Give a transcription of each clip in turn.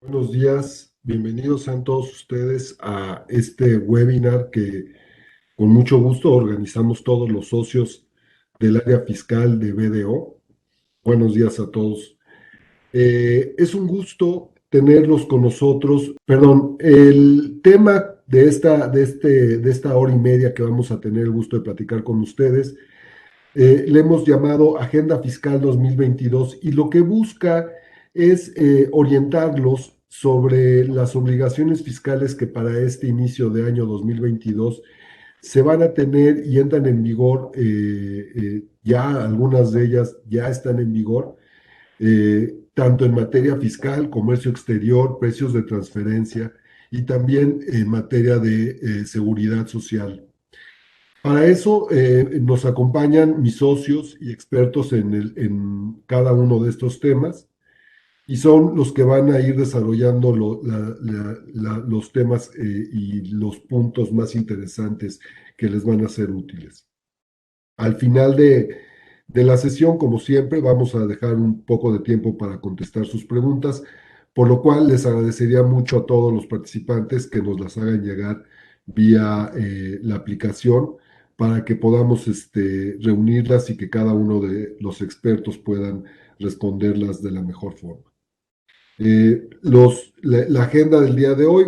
Buenos días, bienvenidos sean todos ustedes a este webinar que con mucho gusto organizamos todos los socios del área fiscal de BDO. Buenos días a todos. Es un gusto tenerlos con nosotros. Perdón, el tema de esta hora y media que vamos a tener el gusto de platicar con ustedes, le hemos llamado Agenda Fiscal 2022 y lo que busca es orientarlos sobre las obligaciones fiscales que para este inicio de año 2022 se van a tener y entran en vigor. Ya algunas de ellas ya están en vigor, tanto en materia fiscal, comercio exterior, precios de transferencia y también en materia de seguridad social. Para eso nos acompañan mis socios y expertos en cada uno de estos temas y son los que van a ir desarrollando los temas y los puntos más interesantes que les van a ser útiles. Al final de la sesión, como siempre, vamos a dejar un poco de tiempo para contestar sus preguntas, por lo cual les agradecería mucho a todos los participantes que nos las hagan llegar vía la aplicación para que podamos reunirlas y que cada uno de los expertos puedan responderlas de la mejor forma. La agenda del día de hoy,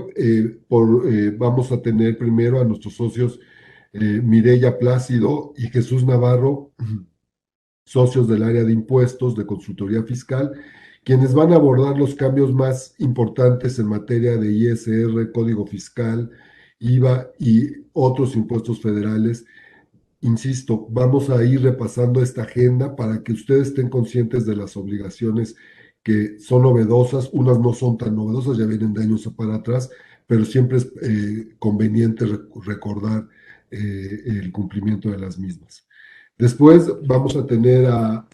vamos a tener primero a nuestros socios Mireya Plácido y Jesús Navarro, socios del área de impuestos de consultoría fiscal, quienes van a abordar los cambios más importantes en materia de ISR, código fiscal, IVA y otros impuestos federales. Insisto, vamos a ir repasando esta agenda para que ustedes estén conscientes de las obligaciones que son novedosas. Unas no son tan novedosas, ya vienen de años para atrás, pero siempre es conveniente recordar el cumplimiento de las mismas. Después vamos a tener a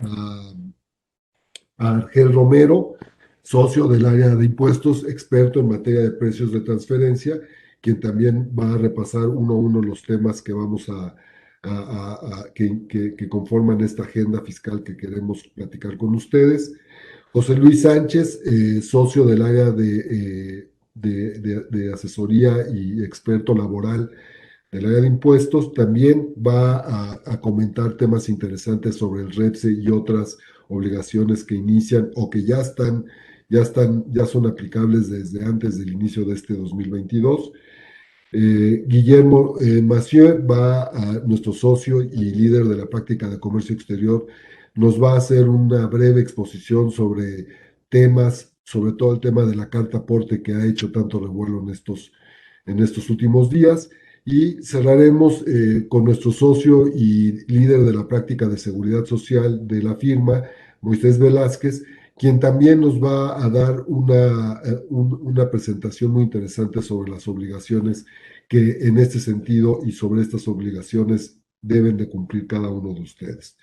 Argel Romero, socio del área de impuestos, experto en materia de precios de transferencia, quien también va a repasar uno a uno los temas que vamos que conforman esta agenda fiscal que queremos platicar con ustedes. José Luis Sánchez, socio del área de asesoría y experto laboral del área de impuestos, también va a comentar temas interesantes sobre el REPSE y otras obligaciones que inician o que ya son aplicables desde antes del inicio de este 2022. Guillermo Massieu nuestro socio y líder de la práctica de comercio exterior, nos va a hacer una breve exposición sobre temas, sobre todo el tema de la carta aporte que ha hecho tanto revuelo en estos últimos días. Y cerraremos con nuestro socio y líder de la práctica de seguridad social de la firma, Moisés Velázquez, quien también nos va a dar una presentación muy interesante sobre las obligaciones que en este sentido y sobre estas obligaciones deben de cumplir cada uno de ustedes.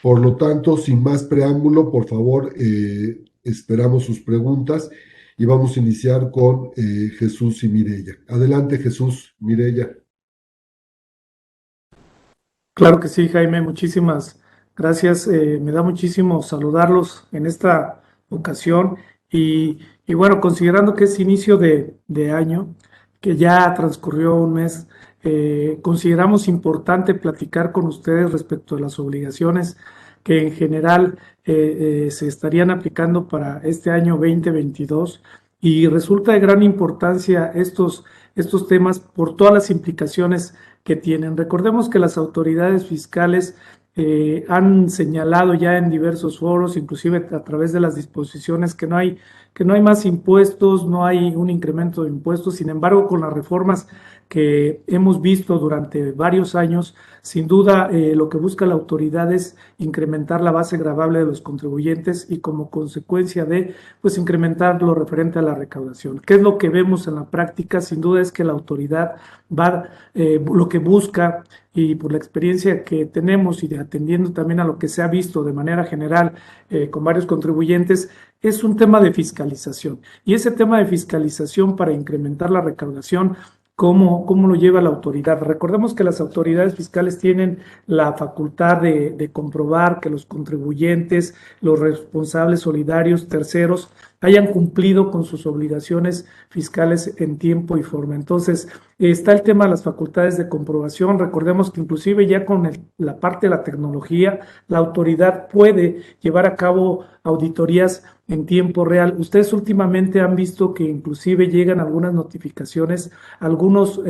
Por lo tanto, sin más preámbulo, por favor, esperamos sus preguntas y vamos a iniciar con Jesús y Mireya. Adelante, Jesús, Mireya. Claro que sí, Jaime, muchísimas gracias. Me da muchísimo saludarlos en esta ocasión y bueno, considerando que es inicio de año, que ya transcurrió un mes, consideramos importante platicar con ustedes respecto a las obligaciones que en general se estarían aplicando para este año 2022 y resulta de gran importancia estos temas por todas las implicaciones que tienen. Recordemos que las autoridades fiscales han señalado ya en diversos foros, inclusive a través de las disposiciones, que no hay más impuestos, no hay un incremento de impuestos. Sin embargo, con las reformas que hemos visto durante varios años, sin duda lo que busca la autoridad es incrementar la base gravable de los contribuyentes y como consecuencia de, pues, incrementar lo referente a la recaudación. ¿Qué es lo que vemos en la práctica? Sin duda es que la autoridad lo que busca, y por la experiencia que tenemos y atendiendo también a lo que se ha visto de manera general con varios contribuyentes, es un tema de fiscalización. Y ese tema de fiscalización para incrementar la recaudación, ¿cómo lo lleva la autoridad? Recordemos que las autoridades fiscales tienen la facultad de comprobar que los contribuyentes, los responsables solidarios, terceros, hayan cumplido con sus obligaciones fiscales en tiempo y forma. Entonces, está el tema de las facultades de comprobación. Recordemos que inclusive ya con la parte de la tecnología, la autoridad puede llevar a cabo auditorías en tiempo real. Ustedes últimamente han visto que inclusive llegan algunas notificaciones, algunos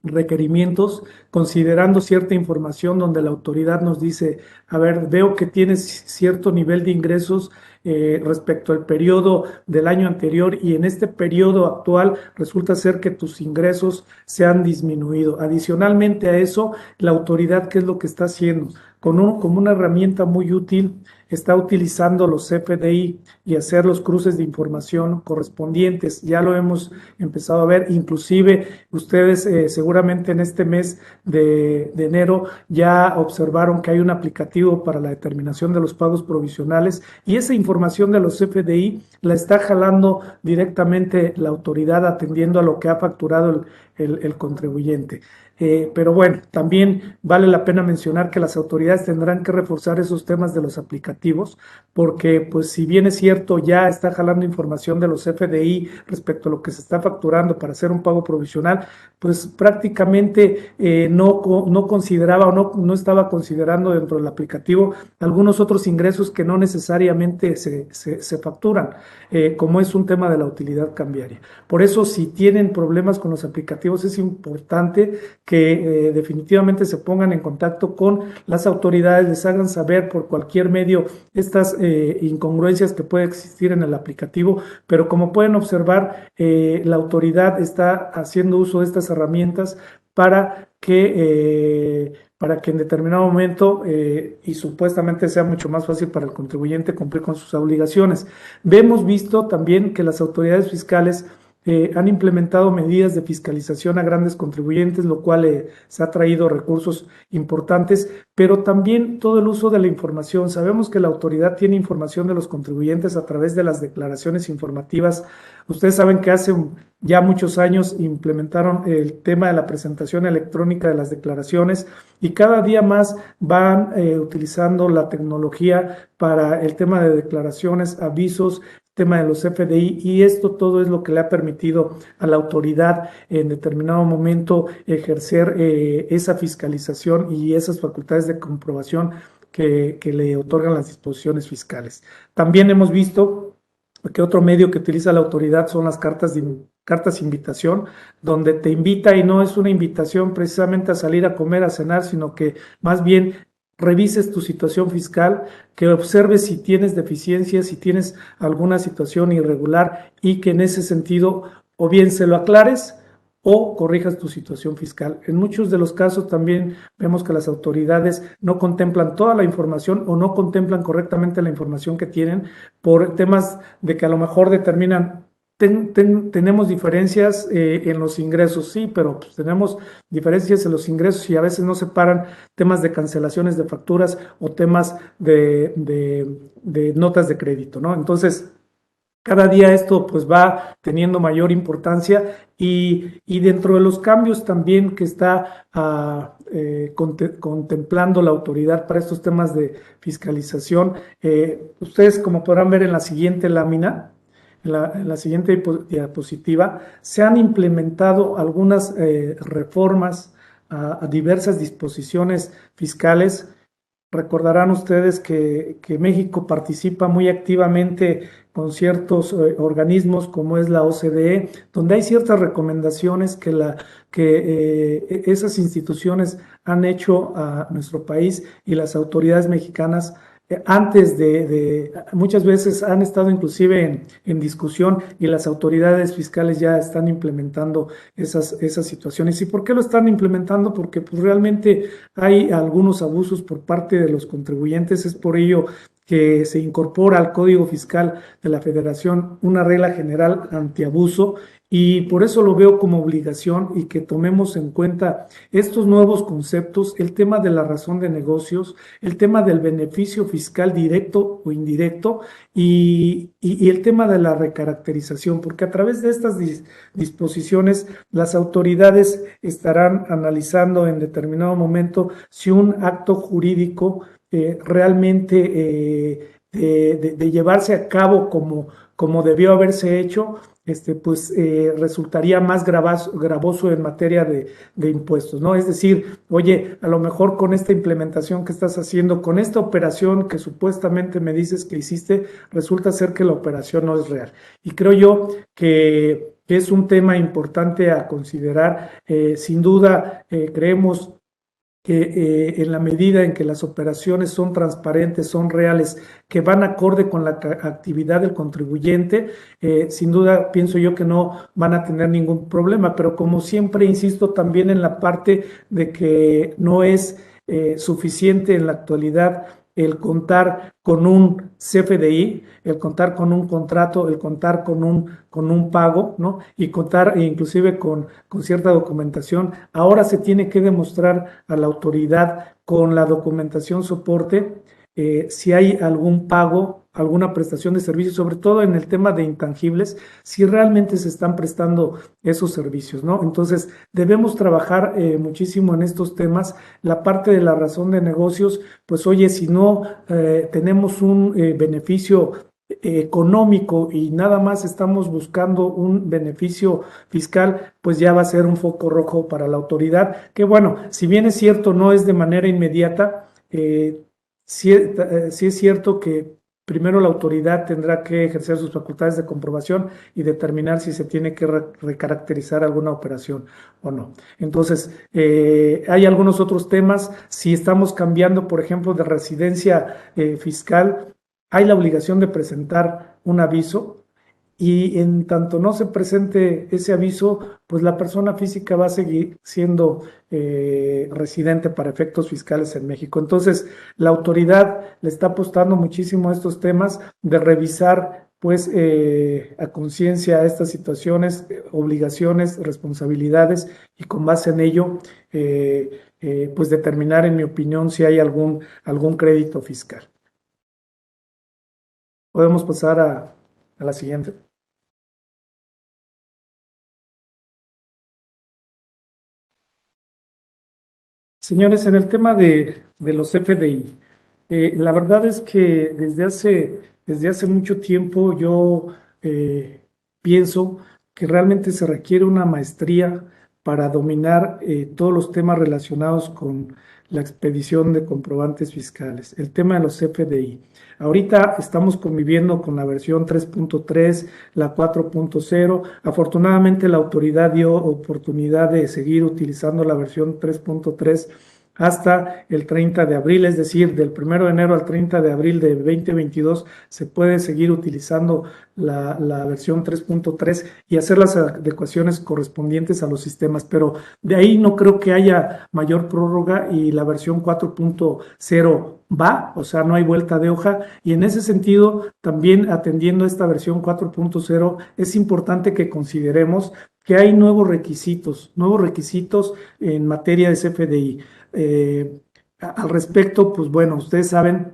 requerimientos, considerando cierta información donde la autoridad nos dice, a ver, veo que tienes cierto nivel de ingresos respecto al periodo del año anterior y en este periodo actual resulta ser que tus ingresos se han disminuido. Adicionalmente a eso, la autoridad, ¿qué es lo que está haciendo? Como una herramienta muy útil, está utilizando los CFDI y hacer los cruces de información correspondientes. Ya lo hemos empezado a ver, inclusive ustedes seguramente en este mes de enero ya observaron que hay un aplicativo para la determinación de los pagos provisionales y esa información de los CFDI la está jalando directamente la autoridad atendiendo a lo que ha facturado el contribuyente. Pero bueno, también vale la pena mencionar que las autoridades tendrán que reforzar esos temas de los aplicativos, porque pues si bien es cierto, ya está jalando información de los FDI respecto a lo que se está facturando para hacer un pago provisional, pues prácticamente no consideraba o no estaba considerando dentro del aplicativo algunos otros ingresos que no necesariamente se facturan, como es un tema de la utilidad cambiaria. Por eso, si tienen problemas con los aplicativos, es importante que definitivamente se pongan en contacto con las autoridades, les hagan saber por cualquier medio estas incongruencias que puede existir en el aplicativo, pero como pueden observar, la autoridad está haciendo uso de estas herramientas para que en determinado momento y supuestamente sea mucho más fácil para el contribuyente cumplir con sus obligaciones. Hemos visto también que las autoridades fiscales han implementado medidas de fiscalización a grandes contribuyentes, lo cual se ha traído recursos importantes, pero también todo el uso de la información. Sabemos que la autoridad tiene información de los contribuyentes a través de las declaraciones informativas. Ustedes saben que hace ya muchos años implementaron el tema de la presentación electrónica de las declaraciones y cada día más van utilizando la tecnología para el tema de declaraciones, avisos, tema de los FDI y esto todo es lo que le ha permitido a la autoridad en determinado momento ejercer esa fiscalización y esas facultades de comprobación que le otorgan las disposiciones fiscales. También hemos visto que otro medio que utiliza la autoridad son las cartas invitación, donde te invita y no es una invitación precisamente a salir a comer, a cenar, sino que más bien revises tu situación fiscal, que observes si tienes deficiencias, si tienes alguna situación irregular y que en ese sentido o bien se lo aclares o corrijas tu situación fiscal. En muchos de los casos también vemos que las autoridades no contemplan toda la información o no contemplan correctamente la información que tienen por temas de que a lo mejor determinan tenemos diferencias en los ingresos, sí, pero pues, tenemos diferencias en los ingresos y a veces no separan temas de cancelaciones de facturas o temas de notas de crédito, ¿no? Entonces, cada día esto pues va teniendo mayor importancia y dentro de los cambios también que está contemplando la autoridad para estos temas de fiscalización, ustedes como podrán ver en la siguiente lámina, en la siguiente diapositiva, se han implementado algunas reformas a diversas disposiciones fiscales. Recordarán ustedes que México participa muy activamente con ciertos organismos como es la OCDE, donde hay ciertas recomendaciones que esas instituciones han hecho a nuestro país y las autoridades mexicanas antes muchas veces han estado inclusive en discusión y las autoridades fiscales ya están implementando esas situaciones. ¿Y por qué lo están implementando? Porque pues realmente hay algunos abusos por parte de los contribuyentes, es por ello que se incorpora al Código Fiscal de la Federación una regla general antiabuso y por eso lo veo como obligación y que tomemos en cuenta estos nuevos conceptos, el tema de la razón de negocios, el tema del beneficio fiscal directo o indirecto y el tema de la recaracterización, porque a través de estas disposiciones las autoridades estarán analizando en determinado momento si un acto jurídico realmente de llevarse a cabo como debió haberse hecho, pues resultaría más gravoso en materia de impuestos, ¿no? Es decir, oye, a lo mejor con esta implementación que estás haciendo, con esta operación que supuestamente me dices que hiciste, resulta ser que la operación no es real. Y creo yo que es un tema importante a considerar. Sin duda, creemos que en la medida en que las operaciones son transparentes, son reales, que van acorde con la actividad del contribuyente, sin duda pienso yo que no van a tener ningún problema, pero como siempre insisto también en la parte de que no es suficiente en la actualidad el contar con un CFDI, el contar con un contrato, el contar con un pago, ¿no? Y contar inclusive con cierta documentación. Ahora se tiene que demostrar a la autoridad con la documentación soporte si hay algún pago, alguna prestación de servicios, sobre todo en el tema de intangibles, si realmente se están prestando esos servicios, ¿no? Entonces, debemos trabajar muchísimo en estos temas. La parte de la razón de negocios, pues oye, si no tenemos un beneficio económico y nada más estamos buscando un beneficio fiscal, pues ya va a ser un foco rojo para la autoridad, que bueno, si bien es cierto, no es de manera inmediata, sí es cierto que primero la autoridad tendrá que ejercer sus facultades de comprobación y determinar si se tiene que recaracterizar alguna operación o no. Entonces, hay algunos otros temas. Si estamos cambiando, por ejemplo, de residencia fiscal, hay la obligación de presentar un aviso y en tanto no se presente ese aviso, pues la persona física va a seguir siendo residente para efectos fiscales en México. Entonces, la autoridad le está apostando muchísimo a estos temas de revisar pues a conciencia estas situaciones, obligaciones, responsabilidades y con base en ello pues determinar, en mi opinión, si hay algún crédito fiscal. Podemos pasar a la siguiente. Señores, en el tema de los FDI, la verdad es que desde hace mucho tiempo yo pienso que realmente se requiere una maestría para dominar todos los temas relacionados con la expedición de comprobantes fiscales, el tema de los FDI. Ahorita estamos conviviendo con la versión 3.3, la 4.0. Afortunadamente la autoridad dio oportunidad de seguir utilizando la versión 3.3 hasta el 30 de abril, es decir, del 1 de enero al 30 de abril de 2022 se puede seguir utilizando la versión 3.3 y hacer las adecuaciones correspondientes a los sistemas, pero de ahí no creo que haya mayor prórroga y la versión 4.0 va, o sea, no hay vuelta de hoja y en ese sentido, también atendiendo a esta versión 4.0, es importante que consideremos que hay nuevos requisitos en materia de CFDI. Al respecto, pues bueno, ustedes saben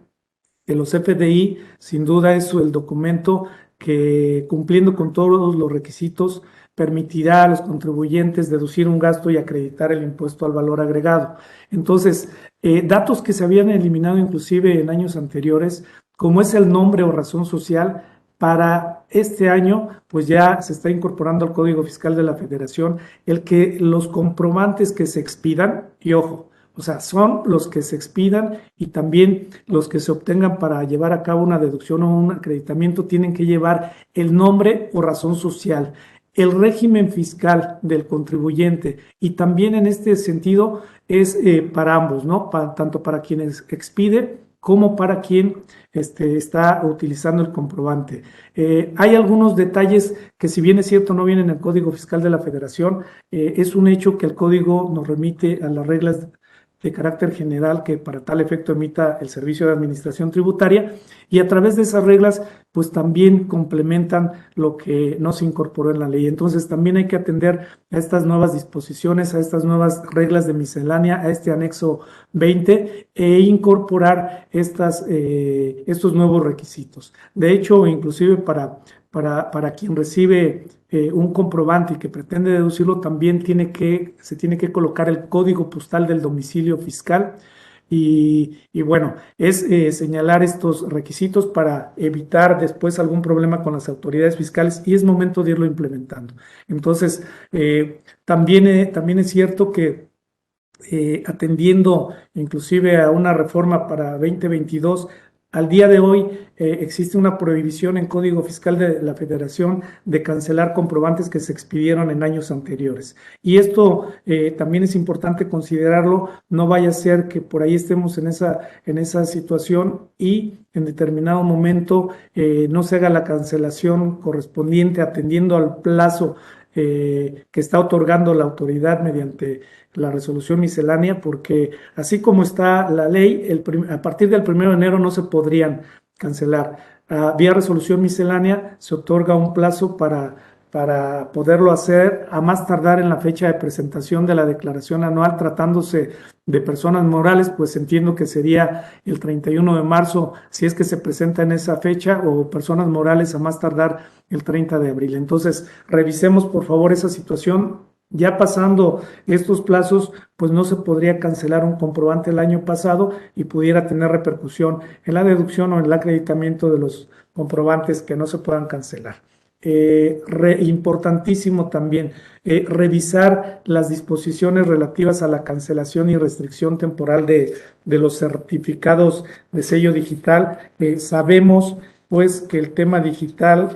que los FDI sin duda es el documento que cumpliendo con todos los requisitos permitirá a los contribuyentes deducir un gasto y acreditar el impuesto al valor agregado. Entonces, datos que se habían eliminado inclusive en años anteriores, como es el nombre o razón social, para este año, pues ya se está incorporando al Código Fiscal de la Federación el que los comprobantes que se expidan, y ojo, o sea, son los que se expidan y también los que se obtengan para llevar a cabo una deducción o un acreditamiento tienen que llevar el nombre o razón social, el régimen fiscal del contribuyente y también en este sentido es para ambos, ¿no? Tanto para quien expide como para quien está utilizando el comprobante. Hay algunos detalles que si bien es cierto no vienen en el Código Fiscal de la Federación, es un hecho que el código nos remite a las reglas de carácter general que para tal efecto emita el Servicio de Administración Tributaria y a través de esas reglas pues también complementan lo que no se incorporó en la ley. Entonces también hay que atender a estas nuevas disposiciones, a estas nuevas reglas de miscelánea, a este anexo 20 e incorporar estos nuevos requisitos. De hecho, inclusive para quien recibe un comprobante y que pretende deducirlo, también se tiene que colocar el código postal del domicilio fiscal y bueno, es señalar estos requisitos para evitar después algún problema con las autoridades fiscales y es momento de irlo implementando. Entonces, también es cierto que atendiendo inclusive a una reforma para 2022. Al día de hoy existe una prohibición en Código Fiscal de la Federación de cancelar comprobantes que se expidieron en años anteriores. Y esto también es importante considerarlo, no vaya a ser que por ahí estemos en esa situación y en determinado momento no se haga la cancelación correspondiente atendiendo al plazo que está otorgando la autoridad mediante la resolución miscelánea, porque así como está la ley, a partir del 1 de enero no se podrían cancelar. Vía resolución miscelánea se otorga un plazo para poderlo hacer a más tardar en la fecha de presentación de la declaración anual, tratándose de personas morales, pues entiendo que sería el 31 de marzo, si es que se presenta en esa fecha, o personas morales a más tardar el 30 de abril. Entonces, revisemos por favor esa situación. Ya pasando estos plazos, pues no se podría cancelar un comprobante el año pasado y pudiera tener repercusión en la deducción o en el acreditamiento de los comprobantes que no se puedan cancelar. Importantísimo también revisar las disposiciones relativas a la cancelación y restricción temporal de los certificados de sello digital. Sabemos pues que el tema digital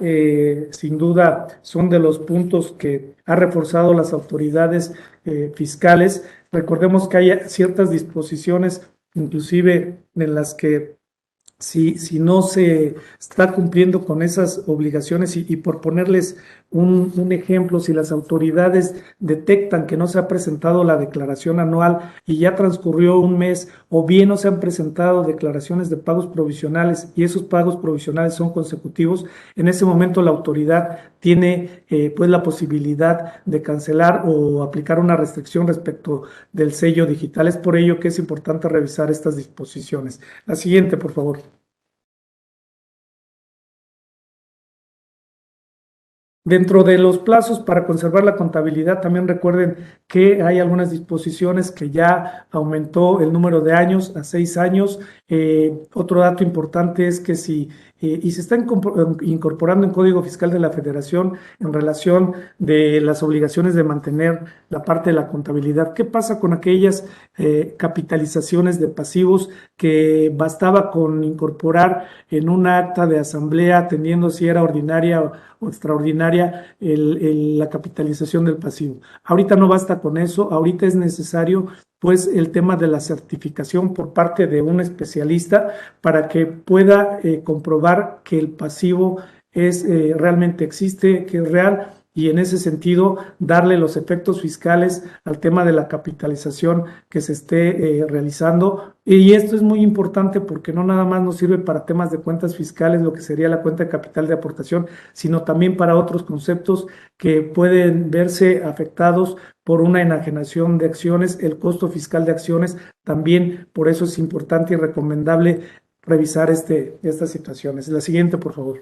sin duda son de los puntos que ha reforzado las autoridades fiscales. Recordemos que hay ciertas disposiciones, inclusive en las que si no se está cumpliendo con esas obligaciones y por ponerles un ejemplo, si las autoridades detectan que no se ha presentado la declaración anual y ya transcurrió un mes o bien no se han presentado declaraciones de pagos provisionales y esos pagos provisionales son consecutivos, en ese momento la autoridad tiene pues la posibilidad de cancelar o aplicar una restricción respecto del sello digital. Es por ello que es importante revisar estas disposiciones. La siguiente, por favor. Dentro de los plazos para conservar la contabilidad, también recuerden que hay algunas disposiciones que ya aumentó el número de años a 6 años. Otro dato importante es que y se está incorporando en Código Fiscal de la Federación en relación de las obligaciones de mantener la parte de la contabilidad. ¿Qué pasa con aquellas capitalizaciones de pasivos que bastaba con incorporar en un acta de asamblea, atendiendo si era ordinaria o extraordinaria la capitalización del pasivo? Ahorita no basta con eso, ahorita es necesario pues el tema de la certificación por parte de un especialista para que pueda comprobar que el pasivo realmente existe, que es real, y en ese sentido darle los efectos fiscales al tema de la capitalización que se esté realizando. Y esto es muy importante porque no nada más nos sirve para temas de cuentas fiscales, lo que sería la cuenta de capital de aportación, sino también para otros conceptos que pueden verse afectados por una enajenación de acciones, el costo fiscal de acciones. También por eso es importante y recomendable revisar estas situaciones. La siguiente, por favor.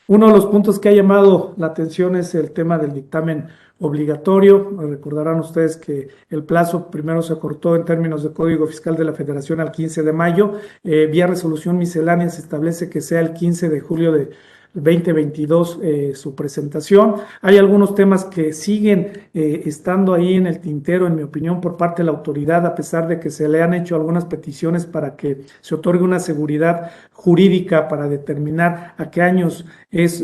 Uno de los puntos que ha llamado la atención es el tema del dictamen obligatorio. Recordarán ustedes que el plazo primero se acortó en términos de Código Fiscal de la Federación al 15 de mayo. Vía resolución miscelánea se establece que sea el 15 de julio de 2022 su presentación. Hay algunos temas que siguen estando ahí en el tintero, en mi opinión, por parte de la autoridad, a pesar de que se le han hecho algunas peticiones para que se otorgue una seguridad jurídica para determinar a qué años es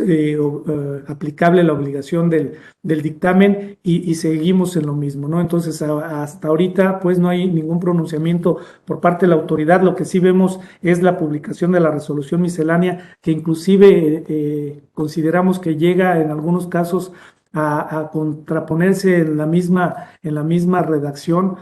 aplicable la obligación del dictamen y seguimos en lo mismo, ¿no? Entonces, hasta ahorita, pues no hay ningún pronunciamiento por parte de la autoridad. Lo que sí vemos es la publicación de la resolución miscelánea, que inclusive consideramos que llega en algunos casos a contraponerse en la misma redacción,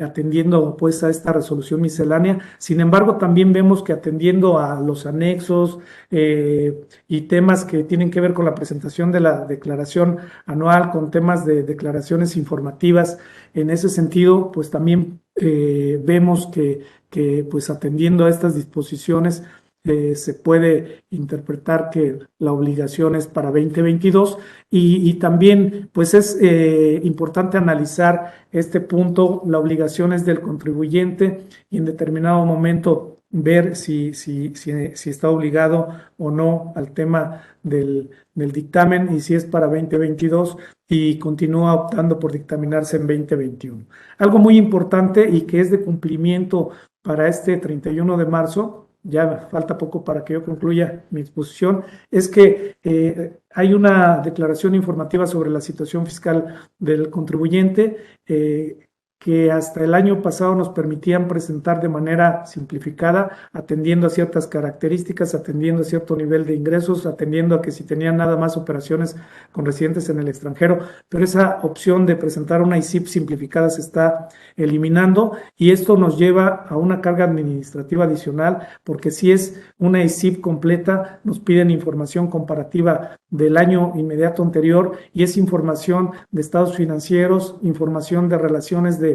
atendiendo pues a esta resolución miscelánea. Sin embargo, también vemos que atendiendo a los anexos y temas que tienen que ver con la presentación de la declaración anual, con temas de declaraciones informativas, en ese sentido, pues también vemos que pues atendiendo a estas disposiciones, se puede interpretar que la obligación es para 2022 y también pues es importante analizar este punto, la obligación es del contribuyente y en determinado momento ver si está obligado o no al tema del dictamen y si es para 2022 y continúa optando por dictaminarse en 2021. Algo muy importante y que es de cumplimiento para este 31 de marzo, ya falta poco para que yo concluya mi exposición, es que hay una declaración informativa sobre la situación fiscal del contribuyente que hasta el año pasado nos permitían presentar de manera simplificada, atendiendo a ciertas características, atendiendo a cierto nivel de ingresos, atendiendo a que si tenían nada más operaciones con residentes en el extranjero, pero esa opción de presentar una ICIP simplificada se está eliminando y esto nos lleva a una carga administrativa adicional porque si es una ICIP completa nos piden información comparativa del año inmediato anterior y es información de estados financieros, información de relaciones de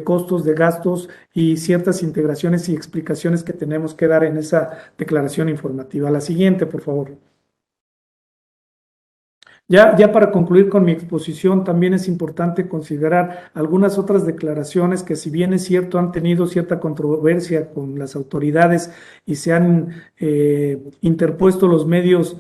costos, de gastos y ciertas integraciones y explicaciones que tenemos que dar en esa declaración informativa. La siguiente, por favor. Ya para concluir con mi exposición, también es importante considerar algunas otras declaraciones que si bien es cierto han tenido cierta controversia con las autoridades y se han interpuesto los medios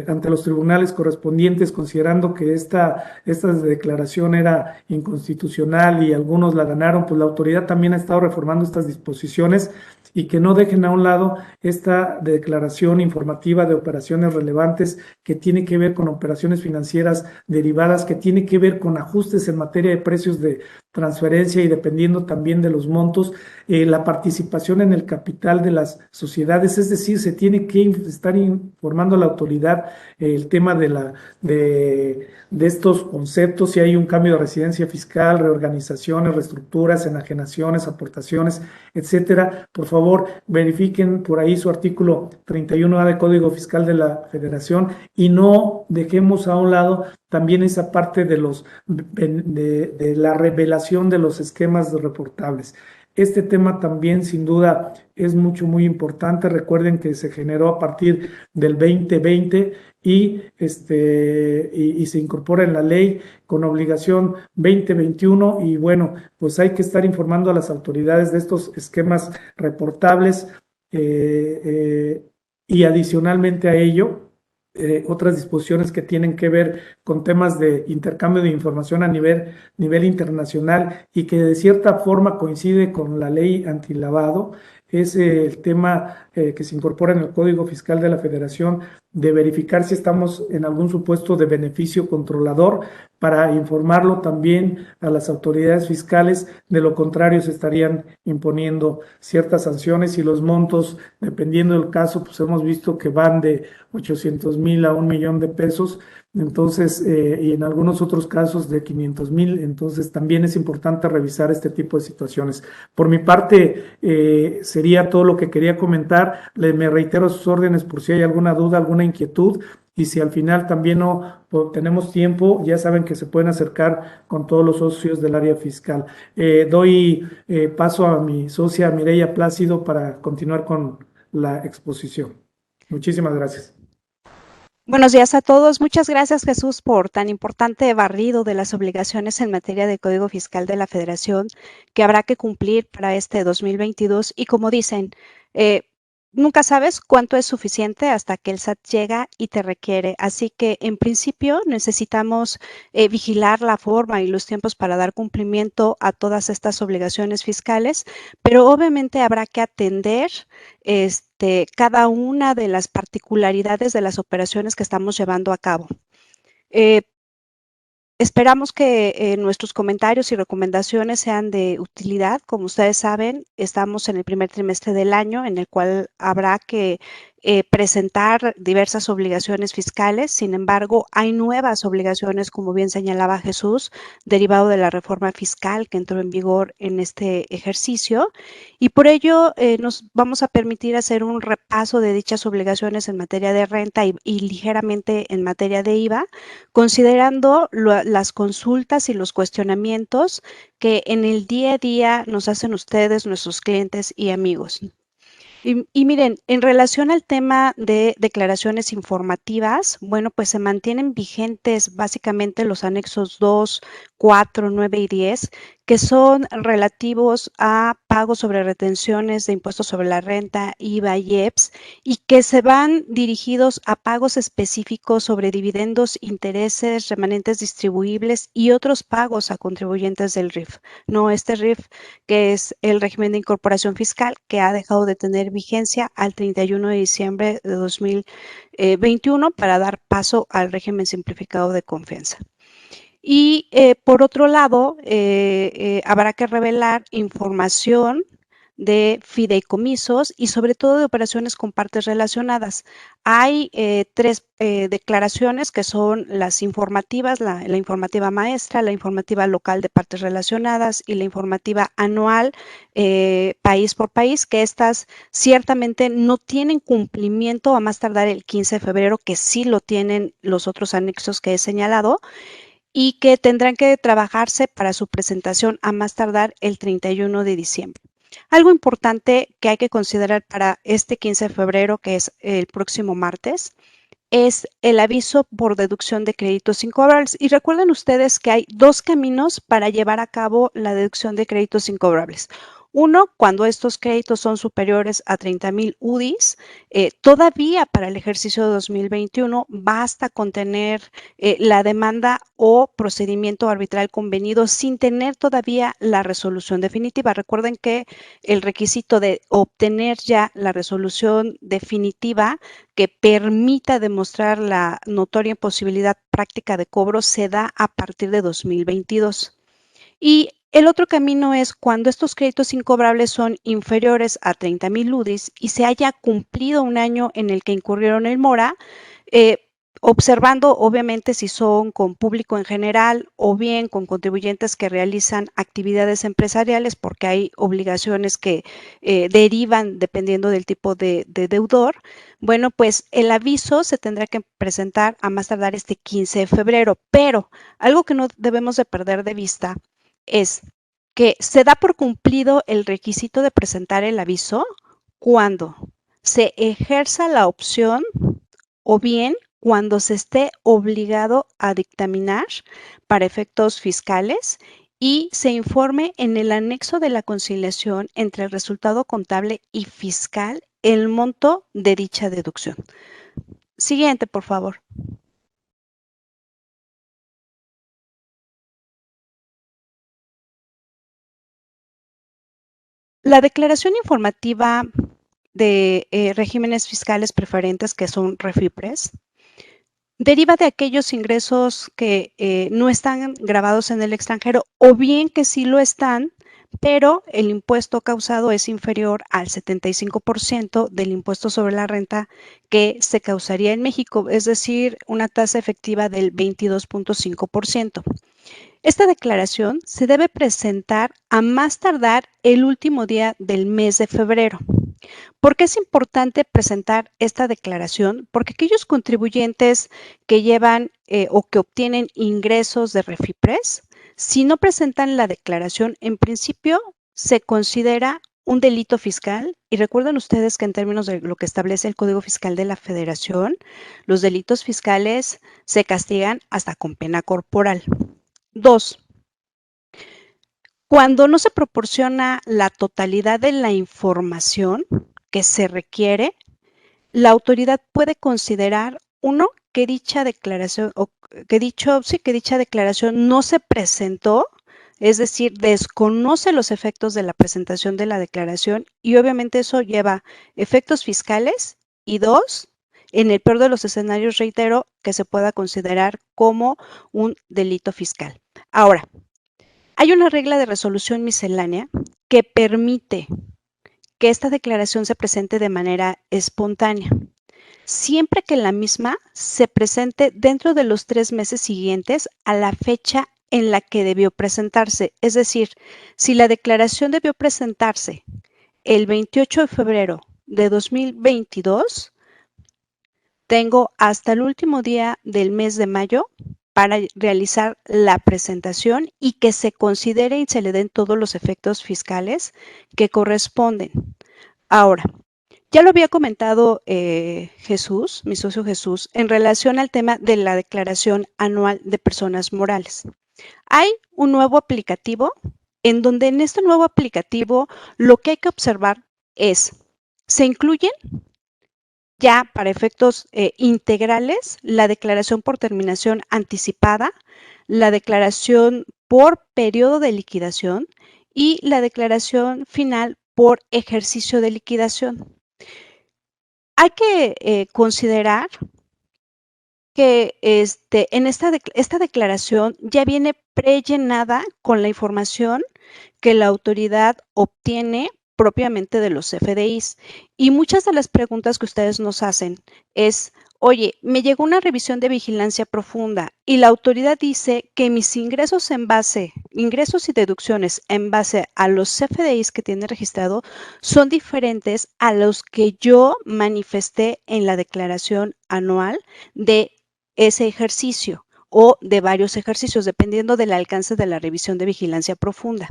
ante los tribunales correspondientes considerando que esta declaración era inconstitucional y algunos la ganaron, pues la autoridad también ha estado reformando estas disposiciones y que no dejen a un lado esta declaración informativa de operaciones relevantes que tiene que ver con operaciones financieras derivadas, que tiene que ver con ajustes en materia de precios de transferencia y dependiendo también de los montos, la participación en el capital de las sociedades, es decir, se tiene que estar informando a la autoridad el tema de estos conceptos, si hay un cambio de residencia fiscal, reorganizaciones, reestructuras, enajenaciones, aportaciones, etcétera. Por favor, verifiquen por ahí su artículo 31A del Código Fiscal de la Federación y no dejemos a un lado también esa parte de la revelación de los esquemas reportables. Este tema también sin duda es muy importante. Recuerden que se generó a partir del 2020 y se incorpora en la ley con obligación 2021 y bueno, pues hay que estar informando a las autoridades de estos esquemas reportables y adicionalmente a ello otras disposiciones que tienen que ver con temas de intercambio de información a nivel internacional y que de cierta forma coincide con la ley antilavado, es el tema que se incorpora en el Código Fiscal de la Federación de verificar si estamos en algún supuesto de beneficio controlador para informarlo también a las autoridades fiscales, de lo contrario se estarían imponiendo ciertas sanciones y los montos, dependiendo del caso, pues hemos visto que van de 800,000 a 1,000,000 de pesos, entonces, y en algunos otros casos de 500,000, entonces también es importante revisar este tipo de situaciones. Por mi parte, sería todo lo que quería comentar. Me reitero a sus órdenes por si hay alguna duda, alguna inquietud, y si al final también no tenemos tiempo, ya saben que se pueden acercar con todos los socios del área fiscal. Doy paso a mi socia Mireya Plácido para continuar con la exposición. Muchísimas gracias. Buenos días a todos. Muchas gracias, Jesús, por tan importante barrido de las obligaciones en materia de Código Fiscal de la Federación que habrá que cumplir para este 2022. Y como dicen, nunca sabes cuánto es suficiente hasta que el SAT llega y te requiere. Así que, en principio, necesitamos vigilar la forma y los tiempos para dar cumplimiento a todas estas obligaciones fiscales, pero obviamente habrá que atender cada una de las particularidades de las operaciones que estamos llevando a cabo. Esperamos que nuestros comentarios y recomendaciones sean de utilidad. Como ustedes saben, estamos en el primer trimestre del año en el cual habrá que presentar diversas obligaciones fiscales. Sin embargo, hay nuevas obligaciones, como bien señalaba Jesús, derivado de la reforma fiscal que entró en vigor en este ejercicio. Y por ello nos vamos a permitir hacer un repaso de dichas obligaciones en materia de renta y ligeramente en materia de IVA, considerando las consultas y los cuestionamientos que en el día a día nos hacen ustedes, nuestros clientes y amigos. Y miren, en relación al tema de declaraciones informativas, bueno, pues se mantienen vigentes básicamente los anexos 2, 4, 9 y 10, que son relativos a pagos sobre retenciones de impuestos sobre la renta, IVA y EPS, y que se van dirigidos a pagos específicos sobre dividendos, intereses, remanentes distribuibles y otros pagos a contribuyentes del RIF. No, este RIF que es el régimen de incorporación fiscal, que ha dejado de tener vigencia al 31 de diciembre de 2021 para dar paso al régimen simplificado de confianza. Y por otro lado, habrá que revelar información de fideicomisos y sobre todo de operaciones con partes relacionadas. Hay tres declaraciones que son las informativas, la informativa maestra, la informativa local de partes relacionadas y la informativa anual país por país, que estas ciertamente no tienen cumplimiento a más tardar el 15 de febrero, que sí lo tienen los otros anexos que he señalado, y que tendrán que trabajarse para su presentación a más tardar el 31 de diciembre. Algo importante que hay que considerar para este 15 de febrero, que es el próximo martes, es el aviso por deducción de créditos incobrables. Y recuerden ustedes que hay dos caminos para llevar a cabo la deducción de créditos incobrables. Uno, cuando estos créditos son superiores a 30,000 UDIs, todavía para el ejercicio de 2021 basta con tener la demanda o procedimiento arbitral convenido sin tener todavía la resolución definitiva. Recuerden que el requisito de obtener ya la resolución definitiva que permita demostrar la notoria imposibilidad práctica de cobro se da a partir de 2022. Y el otro camino es cuando estos créditos incobrables son inferiores a 30,000 UDIs y se haya cumplido un año en el que incurrieron en mora, observando obviamente si son con público en general o bien con contribuyentes que realizan actividades empresariales, porque hay obligaciones que derivan dependiendo del tipo de deudor. Bueno, pues el aviso se tendrá que presentar a más tardar este 15 de febrero, pero algo que no debemos de perder de vista es que se da por cumplido el requisito de presentar el aviso cuando se ejerza la opción o bien cuando se esté obligado a dictaminar para efectos fiscales y se informe en el anexo de la conciliación entre el resultado contable y fiscal el monto de dicha deducción. Siguiente, por favor. La declaración informativa de regímenes fiscales preferentes, que son REFIPRES, deriva de aquellos ingresos que no están grabados en el extranjero o bien que sí lo están, pero el impuesto causado es inferior al 75% del impuesto sobre la renta que se causaría en México, es decir, una tasa efectiva del 22.5%. Esta declaración se debe presentar a más tardar el último día del mes de febrero. ¿Por qué es importante presentar esta declaración? Porque aquellos contribuyentes que llevan o que obtienen ingresos de REFIPRES, si no presentan la declaración, en principio se considera un delito fiscal. Y recuerden ustedes que en términos de lo que establece el Código Fiscal de la Federación, los delitos fiscales se castigan hasta con pena corporal. 2. Cuando no se proporciona la totalidad de la información que se requiere, la autoridad puede considerar, uno, que dicha declaración no se presentó, es decir, desconoce los efectos de la presentación de la declaración y obviamente eso lleva efectos fiscales y dos, en el peor de los escenarios, reitero, que se pueda considerar como un delito fiscal. Ahora, hay una regla de resolución miscelánea que permite que esta declaración se presente de manera espontánea, siempre que la misma se presente dentro de los 3 meses siguientes a la fecha en la que debió presentarse. Es decir, si la declaración debió presentarse el 28 de febrero de 2022, tengo hasta el último día del mes de mayo para realizar la presentación y que se considere y se le den todos los efectos fiscales que corresponden. Ahora, Ya lo había comentado Jesús, mi socio Jesús, en relación al tema de la declaración anual de personas morales. Hay un nuevo aplicativo en donde en este nuevo aplicativo lo que hay que observar es, se incluyen ya para efectos integrales la declaración por terminación anticipada, la declaración por periodo de liquidación y la declaración final por ejercicio de liquidación. Hay que considerar que en esta declaración ya viene prellenada con la información que la autoridad obtiene propiamente de los CFDIs. Y muchas de las preguntas que ustedes nos hacen es, oye, me llegó una revisión de vigilancia profunda y la autoridad dice que mis ingresos y deducciones en base a los CFDIs que tiene registrado son diferentes a los que yo manifesté en la declaración anual de ese ejercicio o de varios ejercicios, dependiendo del alcance de la revisión de vigilancia profunda.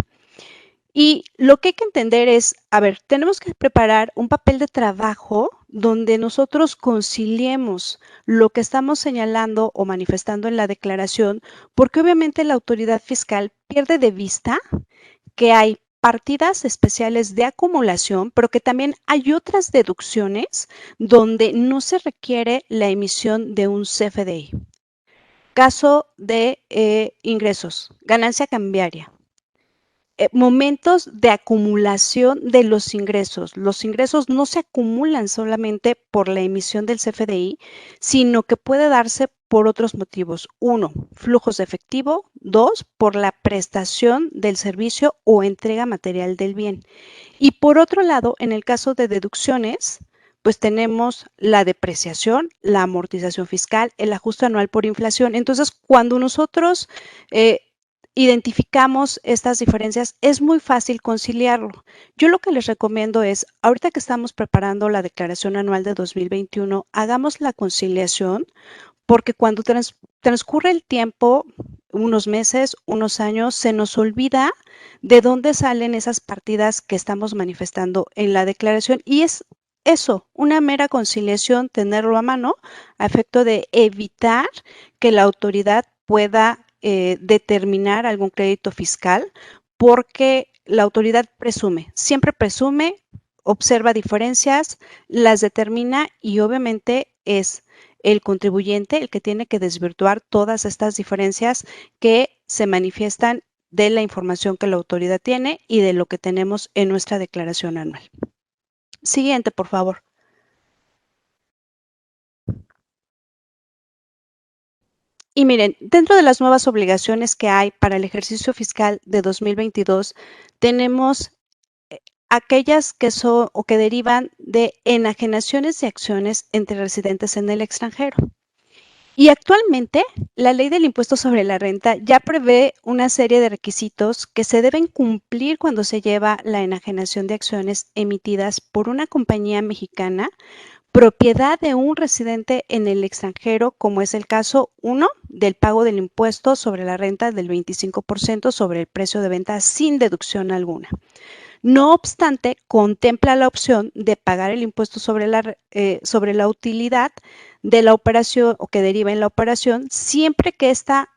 Y lo que hay que entender es, a ver, tenemos que preparar un papel de trabajo donde nosotros conciliemos lo que estamos señalando o manifestando en la declaración, porque obviamente la autoridad fiscal pierde de vista que hay partidas especiales de acumulación, pero que también hay otras deducciones donde no se requiere la emisión de un CFDI. Caso de ingresos, ganancia cambiaria. Momentos de acumulación de los ingresos. Los ingresos no se acumulan solamente por la emisión del CFDI, sino que puede darse por otros motivos. 1, flujos de efectivo. 2, por la prestación del servicio o entrega material del bien. Y por otro lado, en el caso de deducciones, pues tenemos la depreciación, la amortización fiscal, el ajuste anual por inflación. Entonces, cuando nosotros identificamos estas diferencias, es muy fácil conciliarlo. Yo lo que les recomiendo es, ahorita que estamos preparando la declaración anual de 2021, hagamos la conciliación, porque cuando transcurre el tiempo, unos meses, unos años, se nos olvida de dónde salen esas partidas que estamos manifestando en la declaración y es eso, una mera conciliación, tenerlo a mano, a efecto de evitar que la autoridad pueda determinar algún crédito fiscal, porque la autoridad presume, siempre presume, observa diferencias, las determina y obviamente es el contribuyente el que tiene que desvirtuar todas estas diferencias que se manifiestan de la información que la autoridad tiene y de lo que tenemos en nuestra declaración anual. Siguiente, por favor. Y miren, dentro de las nuevas obligaciones que hay para el ejercicio fiscal de 2022, tenemos aquellas que son o que derivan de enajenaciones de acciones entre residentes en el extranjero. Y actualmente, la ley del impuesto sobre la renta ya prevé una serie de requisitos que se deben cumplir cuando se lleva la enajenación de acciones emitidas por una compañía mexicana propiedad de un residente en el extranjero, como es el caso 1 del pago del impuesto sobre la renta del 25% sobre el precio de venta sin deducción alguna. No obstante, contempla la opción de pagar el impuesto sobre la utilidad de la operación o que deriva en la operación, siempre que esta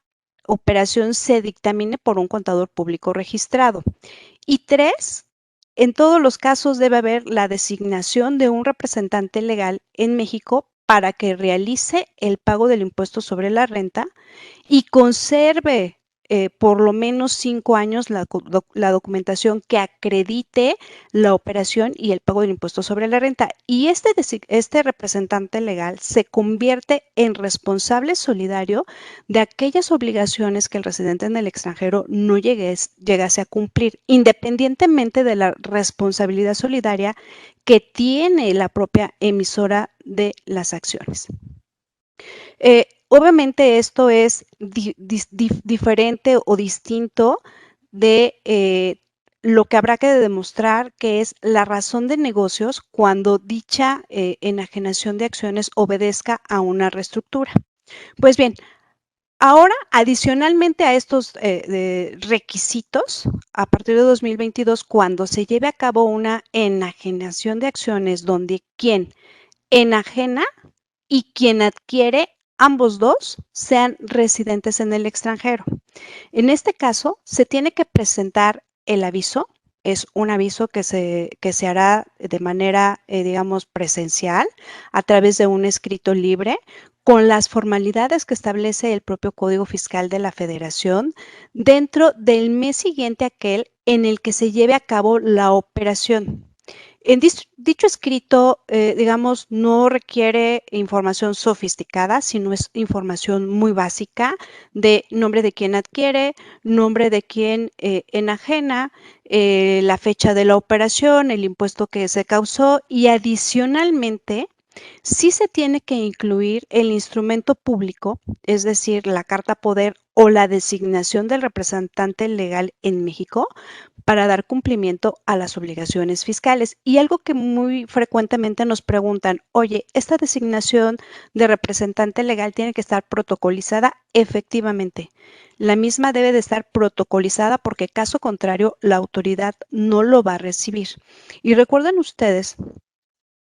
operación se dictamine por un contador público registrado. Y 3, en todos los casos debe haber la designación de un representante legal en México para que realice el pago del impuesto sobre la renta y conserve por lo menos 5 años la documentación que acredite la operación y el pago del impuesto sobre la renta. Y este representante legal se convierte en responsable solidario de aquellas obligaciones que el residente en el extranjero no llegase a cumplir, independientemente de la responsabilidad solidaria que tiene la propia emisora de las acciones. Obviamente esto es diferente o distinto de lo que habrá que demostrar que es la razón de negocios cuando dicha enajenación de acciones obedezca a una reestructura. Pues bien, Ahora, adicionalmente a estos requisitos, a partir de 2022, cuando se lleve a cabo una enajenación de acciones donde quien enajena y quien adquiere, ambos dos, sean residentes en el extranjero. En este caso, se tiene que presentar el aviso. Es un aviso que se hará de manera, digamos, presencial a través de un escrito libre con las formalidades que establece el propio Código Fiscal de la Federación dentro del mes siguiente a aquel en el que se lleve a cabo la operación. En dicho escrito, digamos, no requiere información sofisticada, sino es información muy básica de nombre de quien adquiere, nombre de quien enajena, la fecha de la operación, el impuesto que se causó y adicionalmente sí se tiene que incluir el instrumento público, es decir, la carta poder o la designación del representante legal en México para dar cumplimiento a las obligaciones fiscales. Y algo que muy frecuentemente nos preguntan, oye, ¿esta designación de representante legal tiene que estar protocolizada? Efectivamente, la misma debe de estar protocolizada porque caso contrario la autoridad no lo va a recibir. Y recuerden ustedes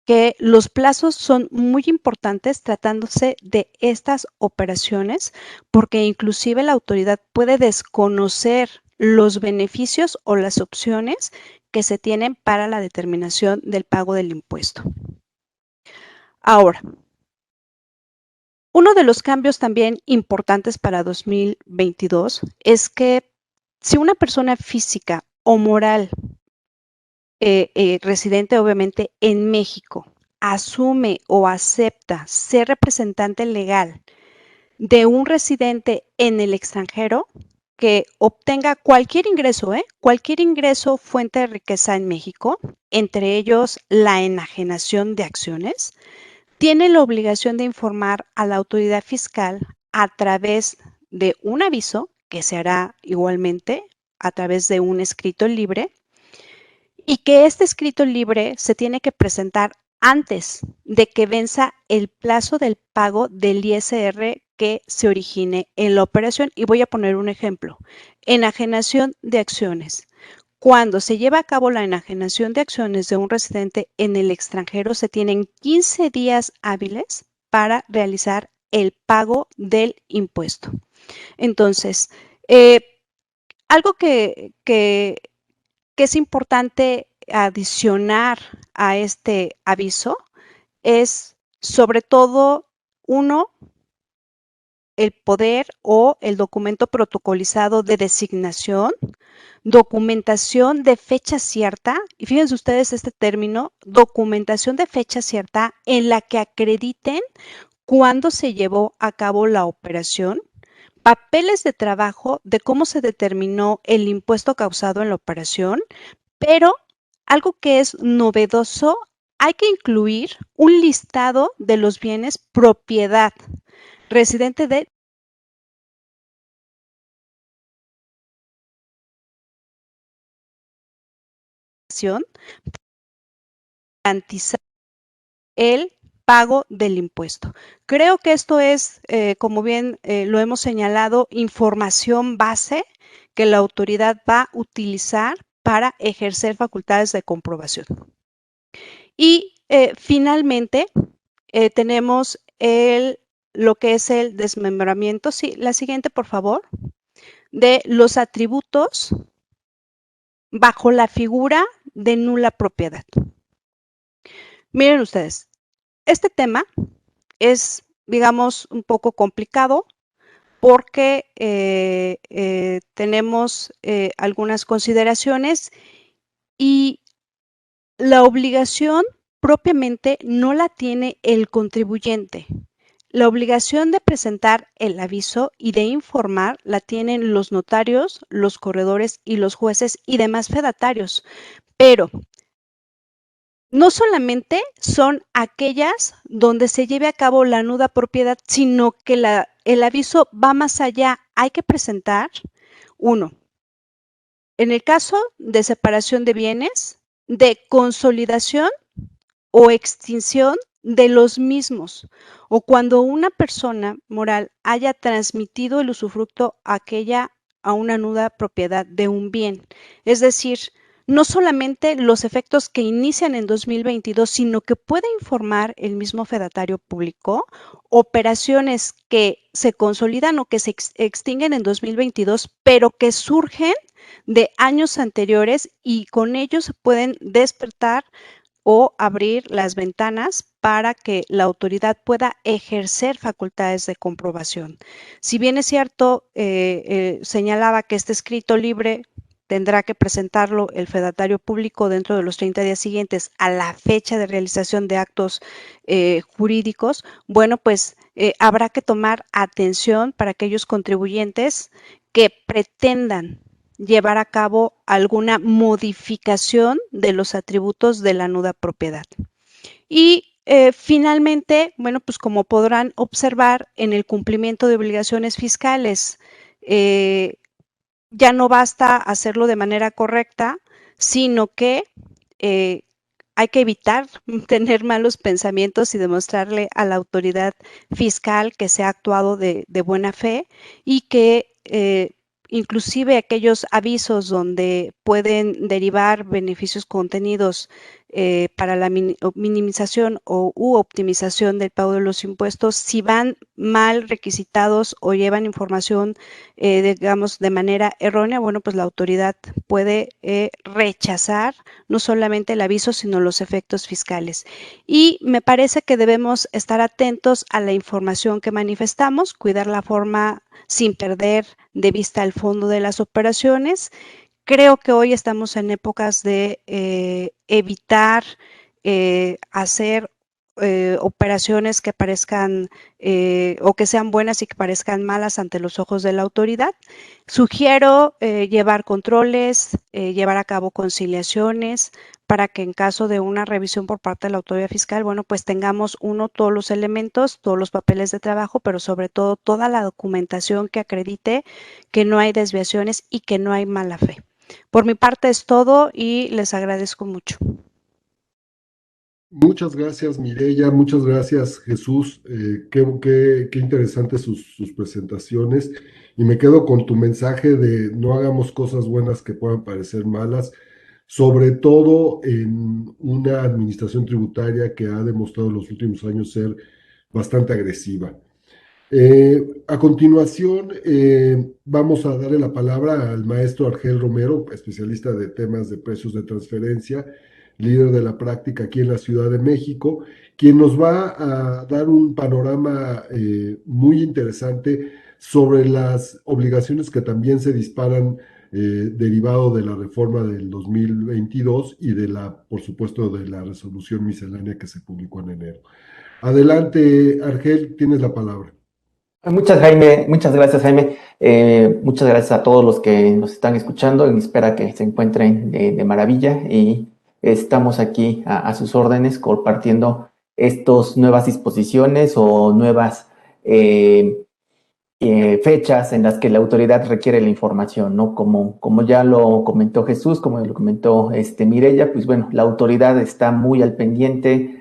que los plazos son muy importantes tratándose de estas operaciones porque inclusive la autoridad puede desconocer los beneficios o las opciones que se tienen para la determinación del pago del impuesto. Ahora, uno de los cambios también importantes para 2022 es que si una persona física o moral residente obviamente en México asume o acepta ser representante legal de un residente en el extranjero que obtenga cualquier ingreso fuente de riqueza en México, entre ellos la enajenación de acciones, tiene la obligación de informar a la autoridad fiscal a través de un aviso que se hará igualmente a través de un escrito libre y que este escrito libre se tiene que presentar antes de que venza el plazo del pago del ISR que se origine en la operación. Y voy a poner un ejemplo. Enajenación de acciones. Cuando se lleva a cabo la enajenación de acciones de un residente en el extranjero, se tienen 15 días hábiles para realizar el pago del impuesto. Entonces, algo que es importante adicionar a este aviso es sobre todo, uno, el poder o el documento protocolizado de designación, documentación de fecha cierta, y fíjense ustedes este término, documentación de fecha cierta en la que acrediten cuándo se llevó a cabo la operación, papeles de trabajo de cómo se determinó el impuesto causado en la operación, pero algo que es novedoso, hay que incluir un listado de los bienes propiedad residente de garantizar el pago del impuesto. Creo que esto es, como bien lo hemos señalado, información base que la autoridad va a utilizar para ejercer facultades de comprobación. Y finalmente tenemos lo que es el desmembramiento. Sí, la siguiente, por favor, de los atributos bajo la figura de nula propiedad. Miren ustedes, este tema es, digamos, un poco complicado porque tenemos algunas consideraciones y la obligación propiamente no la tiene el contribuyente. La obligación de presentar el aviso y de informar la tienen los notarios, los corredores y los jueces y demás fedatarios, pero no solamente son aquellas donde se lleve a cabo la nuda propiedad, sino que el aviso va más allá. Hay que presentar, uno, en el caso de separación de bienes, de consolidación o extinción de los mismos, o cuando una persona moral haya transmitido el usufructo a una nuda propiedad de un bien. Es decir, no solamente los efectos que inician en 2022, sino que puede informar el mismo fedatario público operaciones que se consolidan o que se extinguen en 2022, pero que surgen de años anteriores y con ellos se pueden despertar o abrir las ventanas para que la autoridad pueda ejercer facultades de comprobación. Si bien es cierto, señalaba que este escrito libre tendrá que presentarlo el fedatario público dentro de los 30 días siguientes a la fecha de realización de actos jurídicos, bueno, pues habrá que tomar atención para aquellos contribuyentes que pretendan llevar a cabo alguna modificación de los atributos de la nuda propiedad. Y finalmente, bueno, pues como podrán observar en el cumplimiento de obligaciones fiscales, ya no basta hacerlo de manera correcta, sino que hay que evitar tener malos pensamientos y demostrarle a la autoridad fiscal que se ha actuado de buena fe y que inclusive aquellos avisos donde pueden derivar beneficios contenidos para la minimización u optimización del pago de los impuestos, si van mal requisitados o llevan información, digamos, de manera errónea, bueno, pues la autoridad puede rechazar no solamente el aviso, sino los efectos fiscales. Y me parece que debemos estar atentos a la información que manifestamos, cuidar la forma sin perder de vista el fondo de las operaciones. Creo que hoy estamos en épocas de evitar hacer operaciones que parezcan o que sean buenas y que parezcan malas ante los ojos de la autoridad. Sugiero llevar controles, llevar a cabo conciliaciones para que en caso de una revisión por parte de la autoridad fiscal, bueno, pues tengamos todos los elementos, todos los papeles de trabajo, pero sobre todo toda la documentación que acredite que no hay desviaciones y que no hay mala fe. Por mi parte es todo y les agradezco mucho. Muchas gracias, Mireya, muchas gracias, Jesús. Qué interesantes sus presentaciones. Y me quedo con tu mensaje de no hagamos cosas buenas que puedan parecer malas, sobre todo en una administración tributaria que ha demostrado en los últimos años ser bastante agresiva. A continuación, vamos a darle la palabra al maestro Argel Romero, especialista de temas de precios de transferencia, líder de la práctica aquí en la Ciudad de México, quien nos va a dar un panorama muy interesante sobre las obligaciones que también se disparan derivado de la reforma del 2022 y por supuesto, de la resolución miscelánea que se publicó en enero. Adelante, Argel, tienes la palabra. Muchas gracias, Jaime. Muchas gracias a todos los que nos están escuchando. Espero que se encuentren de maravilla y estamos aquí a sus órdenes compartiendo estas nuevas disposiciones o nuevas fechas en las que la autoridad requiere la información, ¿no? Como ya lo comentó Jesús, como lo comentó Mireya, pues bueno, la autoridad está muy al pendiente.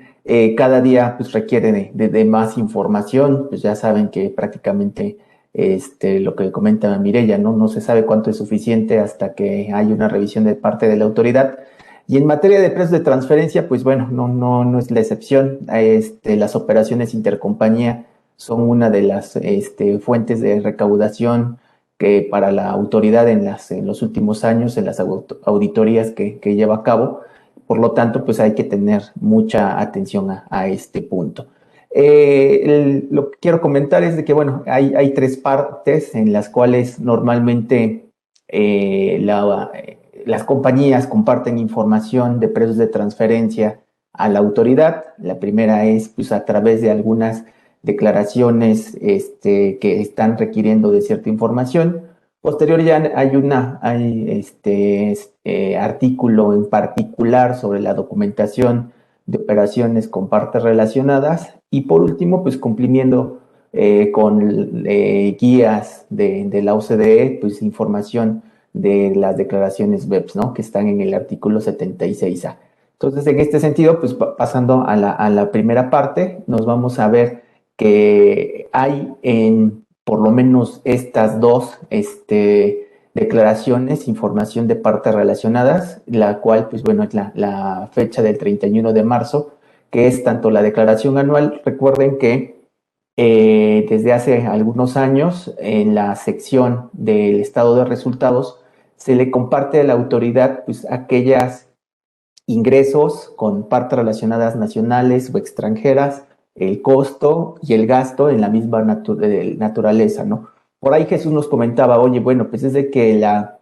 Cada día pues requiere de más información, pues ya saben que prácticamente lo que comenta Mireya, no se sabe cuánto es suficiente hasta que hay una revisión de parte de la autoridad. Y en materia de precios de transferencia, pues bueno, no es la excepción. Las operaciones intercompañía son una de las fuentes de recaudación que para la autoridad en los últimos años, en las auditorías que lleva a cabo. Por lo tanto, pues hay que tener mucha atención a este punto. Lo que quiero comentar es de que, bueno, hay tres partes en las cuales normalmente las compañías comparten información de precios de transferencia a la autoridad. La primera es pues, a través de algunas declaraciones que están requiriendo de cierta información. Posterior ya hay artículo en particular sobre la documentación de operaciones con partes relacionadas y por último, pues cumplimiento con guías de la OCDE, pues información de las declaraciones BEPS, ¿no? Que están en el artículo 76A. Entonces, en este sentido, pues pasando a la primera parte, nos vamos a ver que hay en por lo menos estas dos declaraciones, información de partes relacionadas, la cual, pues bueno, es la fecha del 31 de marzo, que es tanto la declaración anual. Recuerden que desde hace algunos años, en la sección del estado de resultados, se le comparte a la autoridad pues, aquellas ingresos con partes relacionadas nacionales o extranjeras, el costo y el gasto en la misma naturaleza, ¿no? Por ahí Jesús nos comentaba, oye, bueno, pues es de que la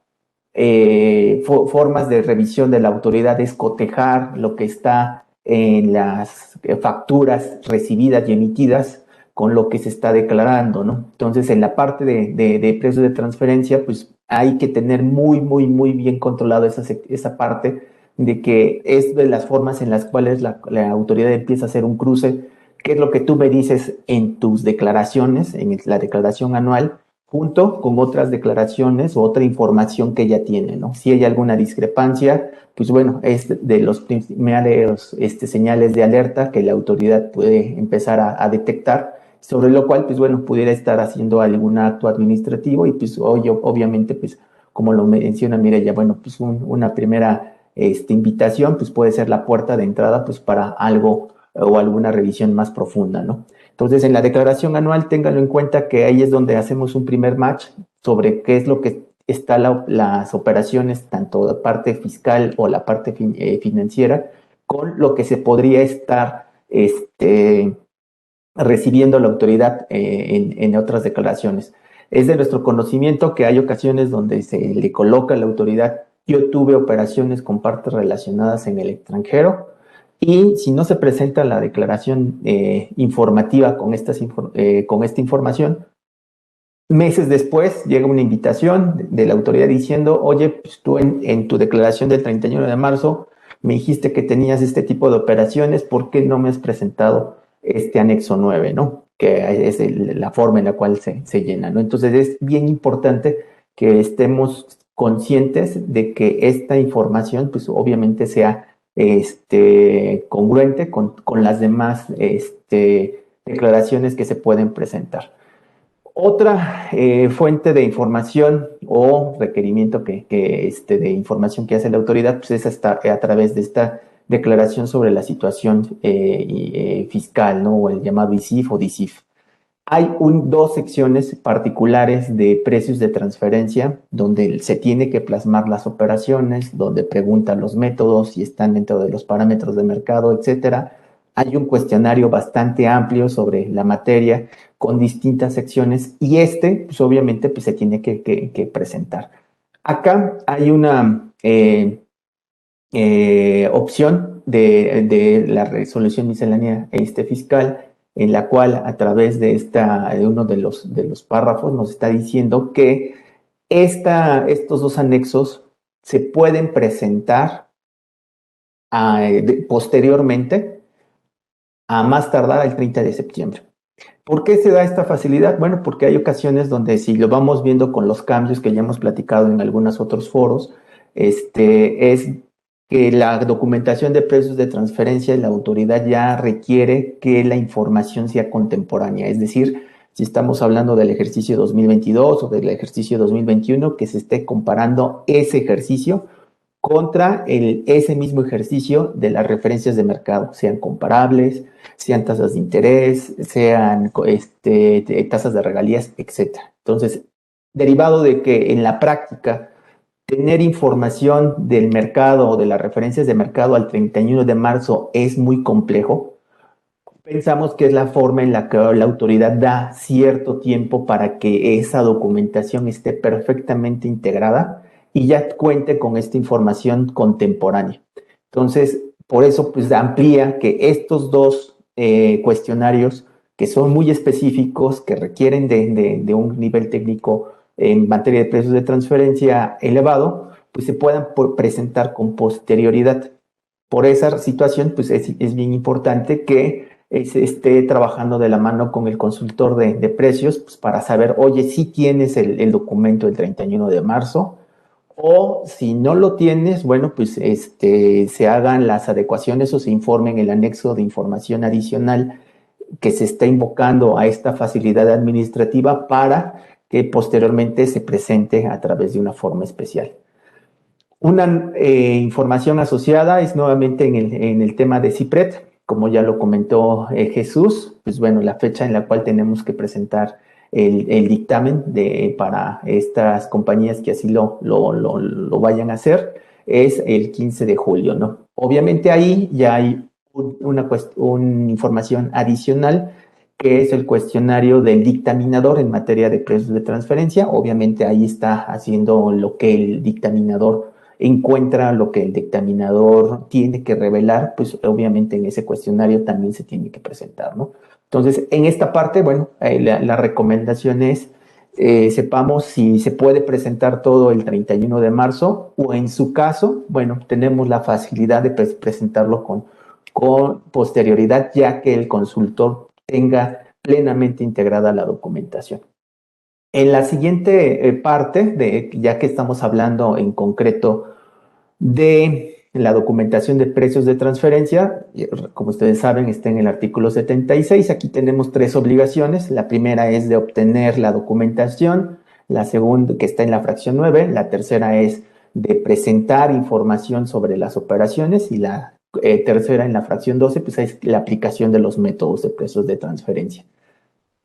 formas de revisión de la autoridad es cotejar lo que está en las facturas recibidas y emitidas con lo que se está declarando, ¿no? Entonces, en la parte de precios de transferencia, pues hay que tener muy bien controlado esa parte de que es de las formas en las cuales la autoridad empieza a hacer un cruce, que es lo que tú me dices en tus declaraciones, en la declaración anual, junto con otras declaraciones o otra información que ella tiene, ¿no? Si hay alguna discrepancia, pues bueno, es de los primeros señales de alerta que la autoridad puede empezar a detectar, sobre lo cual, pues bueno, pudiera estar haciendo algún acto administrativo y pues obviamente, pues como lo menciona Mireya, bueno, pues una primera invitación, pues puede ser la puerta de entrada, pues para algo o alguna revisión más profunda, ¿no? Entonces, en la declaración anual, ténganlo en cuenta que ahí es donde hacemos un primer match sobre qué es lo que está las operaciones, tanto la parte fiscal o la parte financiera, con lo que se podría estar recibiendo la autoridad en otras declaraciones. Es de nuestro conocimiento que hay ocasiones donde se le coloca a la autoridad, yo tuve operaciones con partes relacionadas en el extranjero, y si no se presenta la declaración informativa con esta información, meses después llega una invitación de la autoridad diciendo, oye, pues tú en tu declaración del 31 de marzo me dijiste que tenías este tipo de operaciones, ¿por qué no me has presentado este anexo 9, ¿no? Que es la forma en la cual se llena, ¿no? Entonces es bien importante que estemos conscientes de que esta información, pues obviamente sea congruente con las demás declaraciones que se pueden presentar. Otra fuente de información o requerimiento de información que hace la autoridad pues es a través de esta declaración sobre la situación fiscal, ¿no? O el llamado ICIF o DICIF. Hay dos secciones particulares de precios de transferencia donde se tiene que plasmar las operaciones, donde preguntan los métodos, si están dentro de los parámetros de mercado, etcétera. Hay un cuestionario bastante amplio sobre la materia con distintas secciones y pues obviamente pues, se tiene que presentar. Acá hay una opción de la resolución miscelánea fiscal en la cual a través de uno de los párrafos nos está diciendo que estos dos anexos se pueden presentar posteriormente a más tardar el 30 de septiembre. ¿Por qué se da esta facilidad? Bueno, porque hay ocasiones donde si lo vamos viendo con los cambios que ya hemos platicado en algunos otros foros, es que la documentación de precios de transferencia la autoridad ya requiere que la información sea contemporánea, es decir, si estamos hablando del ejercicio 2022 o del ejercicio 2021, que se esté comparando ese ejercicio contra ese mismo ejercicio de las referencias de mercado, sean comparables, sean tasas de interés, sean tasas de regalías, etc. Entonces, derivado de que en la práctica tener información del mercado o de las referencias de mercado al 31 de marzo es muy complejo, pensamos que es la forma en la que la autoridad da cierto tiempo para que esa documentación esté perfectamente integrada y ya cuente con esta información contemporánea. Entonces, por eso pues amplía que estos dos cuestionarios que son muy específicos, que requieren de un nivel técnico en materia de precios de transferencia elevado, pues se puedan presentar con posterioridad. Por esa situación, pues es bien importante que se esté trabajando de la mano con el consultor de precios pues para saber, oye, si tienes el documento del 31 de marzo o si no lo tienes, bueno, pues se hagan las adecuaciones o se informe en el anexo de información adicional que se está invocando a esta facilidad administrativa para que posteriormente se presente a través de una forma especial. Una información asociada es nuevamente en el tema de CIPRED, como ya lo comentó Jesús, pues bueno, la fecha en la cual tenemos que presentar el dictamen para estas compañías que así lo vayan a hacer es el 15 de julio, ¿no? Obviamente ahí ya hay una información adicional que es el cuestionario del dictaminador en materia de precios de transferencia. Obviamente ahí está haciendo lo que el dictaminador encuentra, lo que el dictaminador tiene que revelar, pues obviamente en ese cuestionario también se tiene que presentar, ¿no? Entonces, en esta parte, bueno, la recomendación es sepamos si se puede presentar todo el 31 de marzo o en su caso, bueno, tenemos la facilidad de presentarlo con posterioridad, ya que el consultor tenga plenamente integrada la documentación. En la siguiente parte, ya que estamos hablando en concreto de la documentación de precios de transferencia, como ustedes saben, está en el artículo 76. Aquí tenemos 3 obligaciones. La primera es de obtener la documentación, la segunda, que está en la fracción 9, la tercera es de presentar información sobre las operaciones y la tercera en la fracción 12, pues es la aplicación de los métodos de precios de transferencia.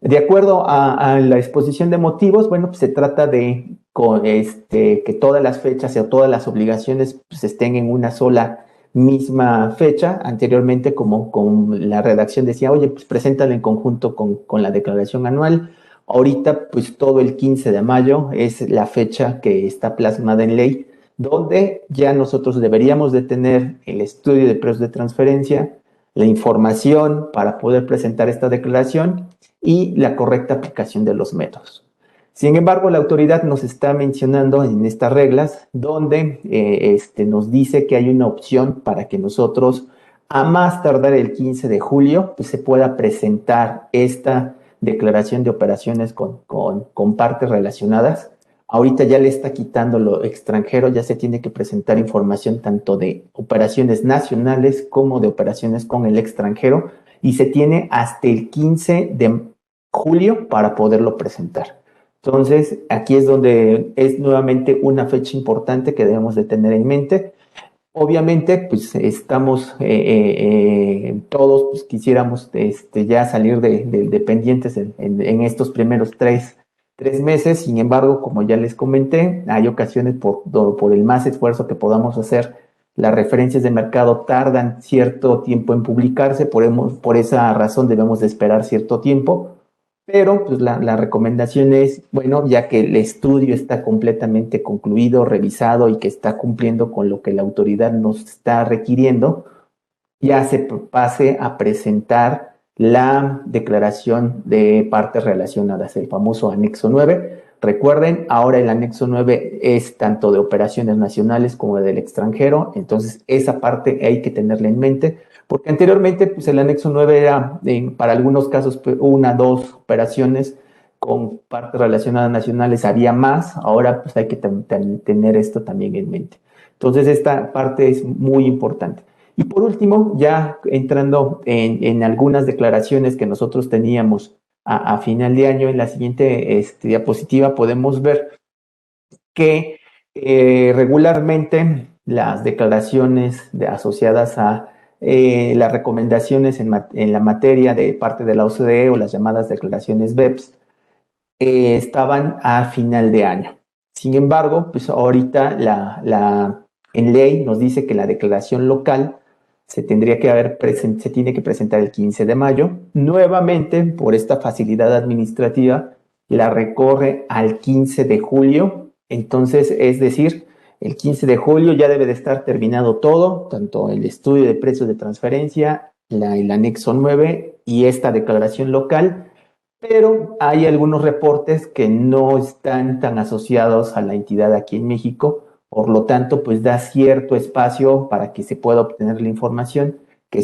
De acuerdo a la exposición de motivos, bueno, pues se trata de que todas las fechas o todas las obligaciones pues, estén en una sola misma fecha. Anteriormente, como con la redacción decía, oye, pues preséntalo en conjunto con la declaración anual. Ahorita, pues todo el 15 de mayo es la fecha que está plasmada en ley, donde ya nosotros deberíamos de tener el estudio de precios de transferencia, la información para poder presentar esta declaración y la correcta aplicación de los métodos. Sin embargo, la autoridad nos está mencionando en estas reglas donde nos dice que hay una opción para que nosotros, a más tardar el 15 de julio, pues se pueda presentar esta declaración de operaciones con partes relacionadas. Ahorita ya le está quitando lo extranjero, ya se tiene que presentar información tanto de operaciones nacionales como de operaciones con el extranjero y se tiene hasta el 15 de julio para poderlo presentar. Entonces, aquí es donde es nuevamente una fecha importante que debemos de tener en mente. Obviamente, pues estamos todos, pues quisiéramos ya salir de dependientes en estos primeros tres meses. Sin embargo, como ya les comenté, hay ocasiones por el más esfuerzo que podamos hacer, las referencias de mercado tardan cierto tiempo en publicarse, por esa razón debemos de esperar cierto tiempo. Pero pues la recomendación es, bueno, ya que el estudio está completamente concluido, revisado y que está cumpliendo con lo que la autoridad nos está requiriendo, ya se pase a presentar la declaración de partes relacionadas, el famoso anexo 9. Recuerden, ahora el anexo 9 es tanto de operaciones nacionales como del extranjero, entonces esa parte hay que tenerla en mente, porque anteriormente pues el anexo 9 era, para algunos casos, 1, 2 operaciones con partes relacionadas nacionales, había más, ahora pues hay que tener esto también en mente. Entonces esta parte es muy importante. Y por último, ya entrando en algunas declaraciones que nosotros teníamos a final de año, en la siguiente diapositiva podemos ver que regularmente las declaraciones asociadas a las recomendaciones en la materia de parte de la OCDE o las llamadas declaraciones BEPS estaban a final de año. Sin embargo, pues ahorita en ley nos dice que la declaración local se tiene que presentar el 15 de mayo. Nuevamente, por esta facilidad administrativa, la recorre al 15 de julio. Entonces, es decir, el 15 de julio ya debe de estar terminado todo, tanto el estudio de precios de transferencia, el anexo 9 y esta declaración local, pero hay algunos reportes que no están tan asociados a la entidad aquí en México. Por lo tanto, pues da cierto espacio para que se pueda obtener la información, que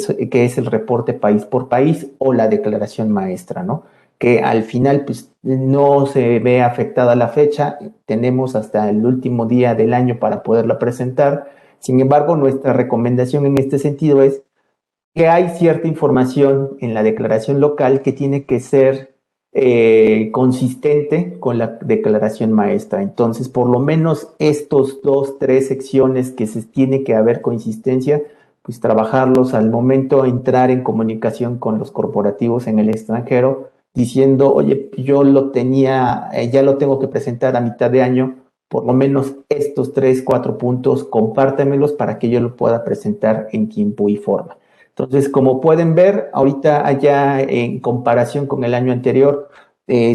es el reporte país por país o la declaración maestra, ¿no? que al final pues no se ve afectada la fecha, tenemos hasta el último día del año para poderla presentar. Sin embargo, nuestra recomendación en este sentido es que hay cierta información en la declaración local que tiene que ser consistente con la declaración maestra. Entonces, por lo menos estos 2, 3 secciones que se tiene que haber consistencia, pues trabajarlos al momento, entrar en comunicación con los corporativos en el extranjero, diciendo, oye, yo lo tenía, ya lo tengo que presentar a mitad de año, por lo menos estos 3, 4 puntos, compártemelos para que yo lo pueda presentar en tiempo y forma. Entonces, como pueden ver, ahorita allá en comparación con el año anterior,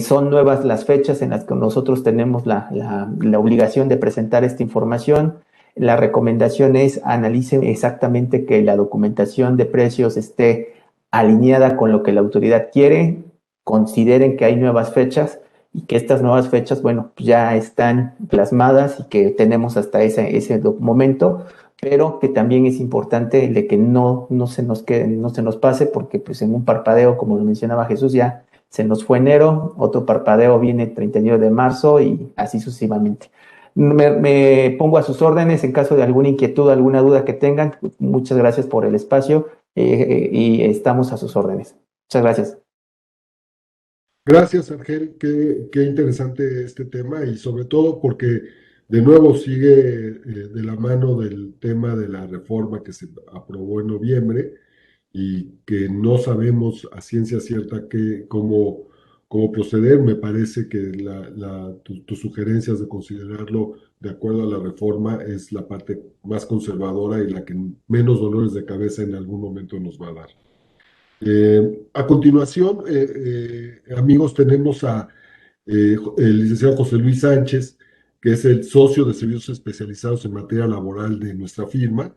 son nuevas las fechas en las que nosotros tenemos la obligación de presentar esta información. La recomendación es analicen exactamente que la documentación de precios esté alineada con lo que la autoridad quiere, consideren que hay nuevas fechas y que estas nuevas fechas, bueno, ya están plasmadas y que tenemos hasta ese momento, pero que también es importante de que no se nos quede, no se nos pase, porque pues en un parpadeo, como lo mencionaba Jesús, ya se nos fue enero, otro parpadeo viene el 31 de marzo y así sucesivamente. Me pongo a sus órdenes en caso de alguna inquietud, alguna duda que tengan. Muchas gracias por el espacio y estamos a sus órdenes. Muchas gracias. Gracias, Argel. Qué interesante este tema y sobre todo porque de nuevo sigue de la mano del tema de la reforma que se aprobó en noviembre y que no sabemos a ciencia cierta cómo proceder. Me parece que tus sugerencias de considerarlo de acuerdo a la reforma es la parte más conservadora y la que menos dolores de cabeza en algún momento nos va a dar. A continuación, amigos, tenemos a el licenciado José Luis Sánchez, que es el socio de servicios especializados en materia laboral de nuestra firma,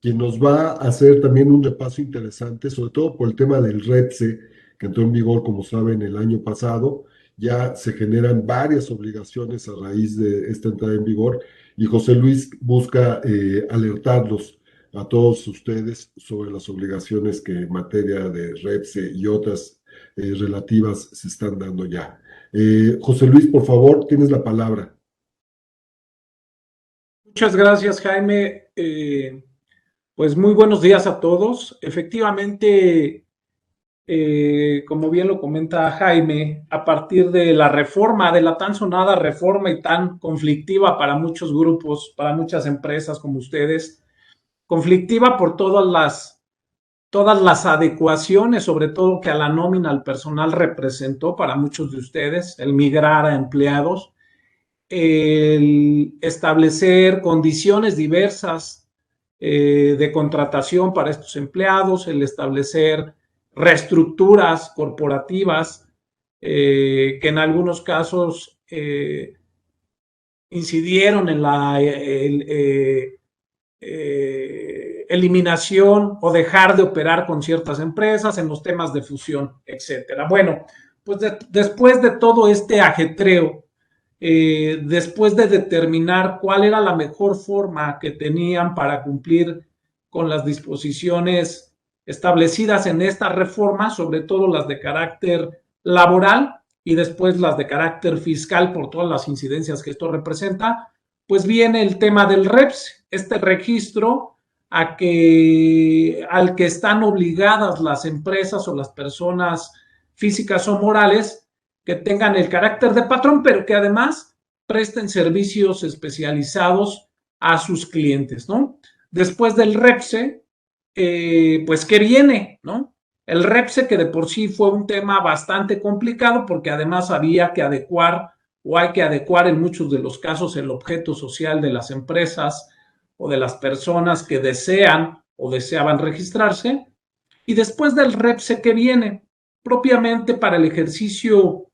quien nos va a hacer también un repaso interesante, sobre todo por el tema del REPSE, que entró en vigor, como saben, el año pasado. Ya se generan varias obligaciones a raíz de esta entrada en vigor y José Luis busca alertarlos a todos ustedes sobre las obligaciones que en materia de REPSE y otras relativas se están dando ya. José Luis, por favor, tienes la palabra. Muchas gracias, Jaime. Pues muy buenos días a todos. Efectivamente, como bien lo comenta Jaime, a partir de la reforma, de la tan sonada reforma y tan conflictiva para muchos grupos, para muchas empresas como ustedes, conflictiva por todas las adecuaciones, sobre todo que a la nómina al personal representó para muchos de ustedes, el migrar a empleados, el establecer condiciones diversas de contratación para estos empleados, el establecer reestructuras corporativas que en algunos casos incidieron en la eliminación o dejar de operar con ciertas empresas, en los temas de fusión, etcétera. Bueno, pues después de todo este ajetreo, después de determinar cuál era la mejor forma que tenían para cumplir con las disposiciones establecidas en esta reforma, sobre todo las de carácter laboral y después las de carácter fiscal por todas las incidencias que esto representa, pues viene el tema del REPS, este registro al que están obligadas las empresas o las personas físicas o morales que tengan el carácter de patrón, pero que además presten servicios especializados a sus clientes, ¿no? Después del REPSE, pues, ¿qué viene, no? El REPSE, que de por sí fue un tema bastante complicado porque además había que adecuar o hay que adecuar en muchos de los casos el objeto social de las empresas o de las personas que desean o deseaban registrarse. Y después del REPSE, ¿qué viene? Propiamente para el ejercicio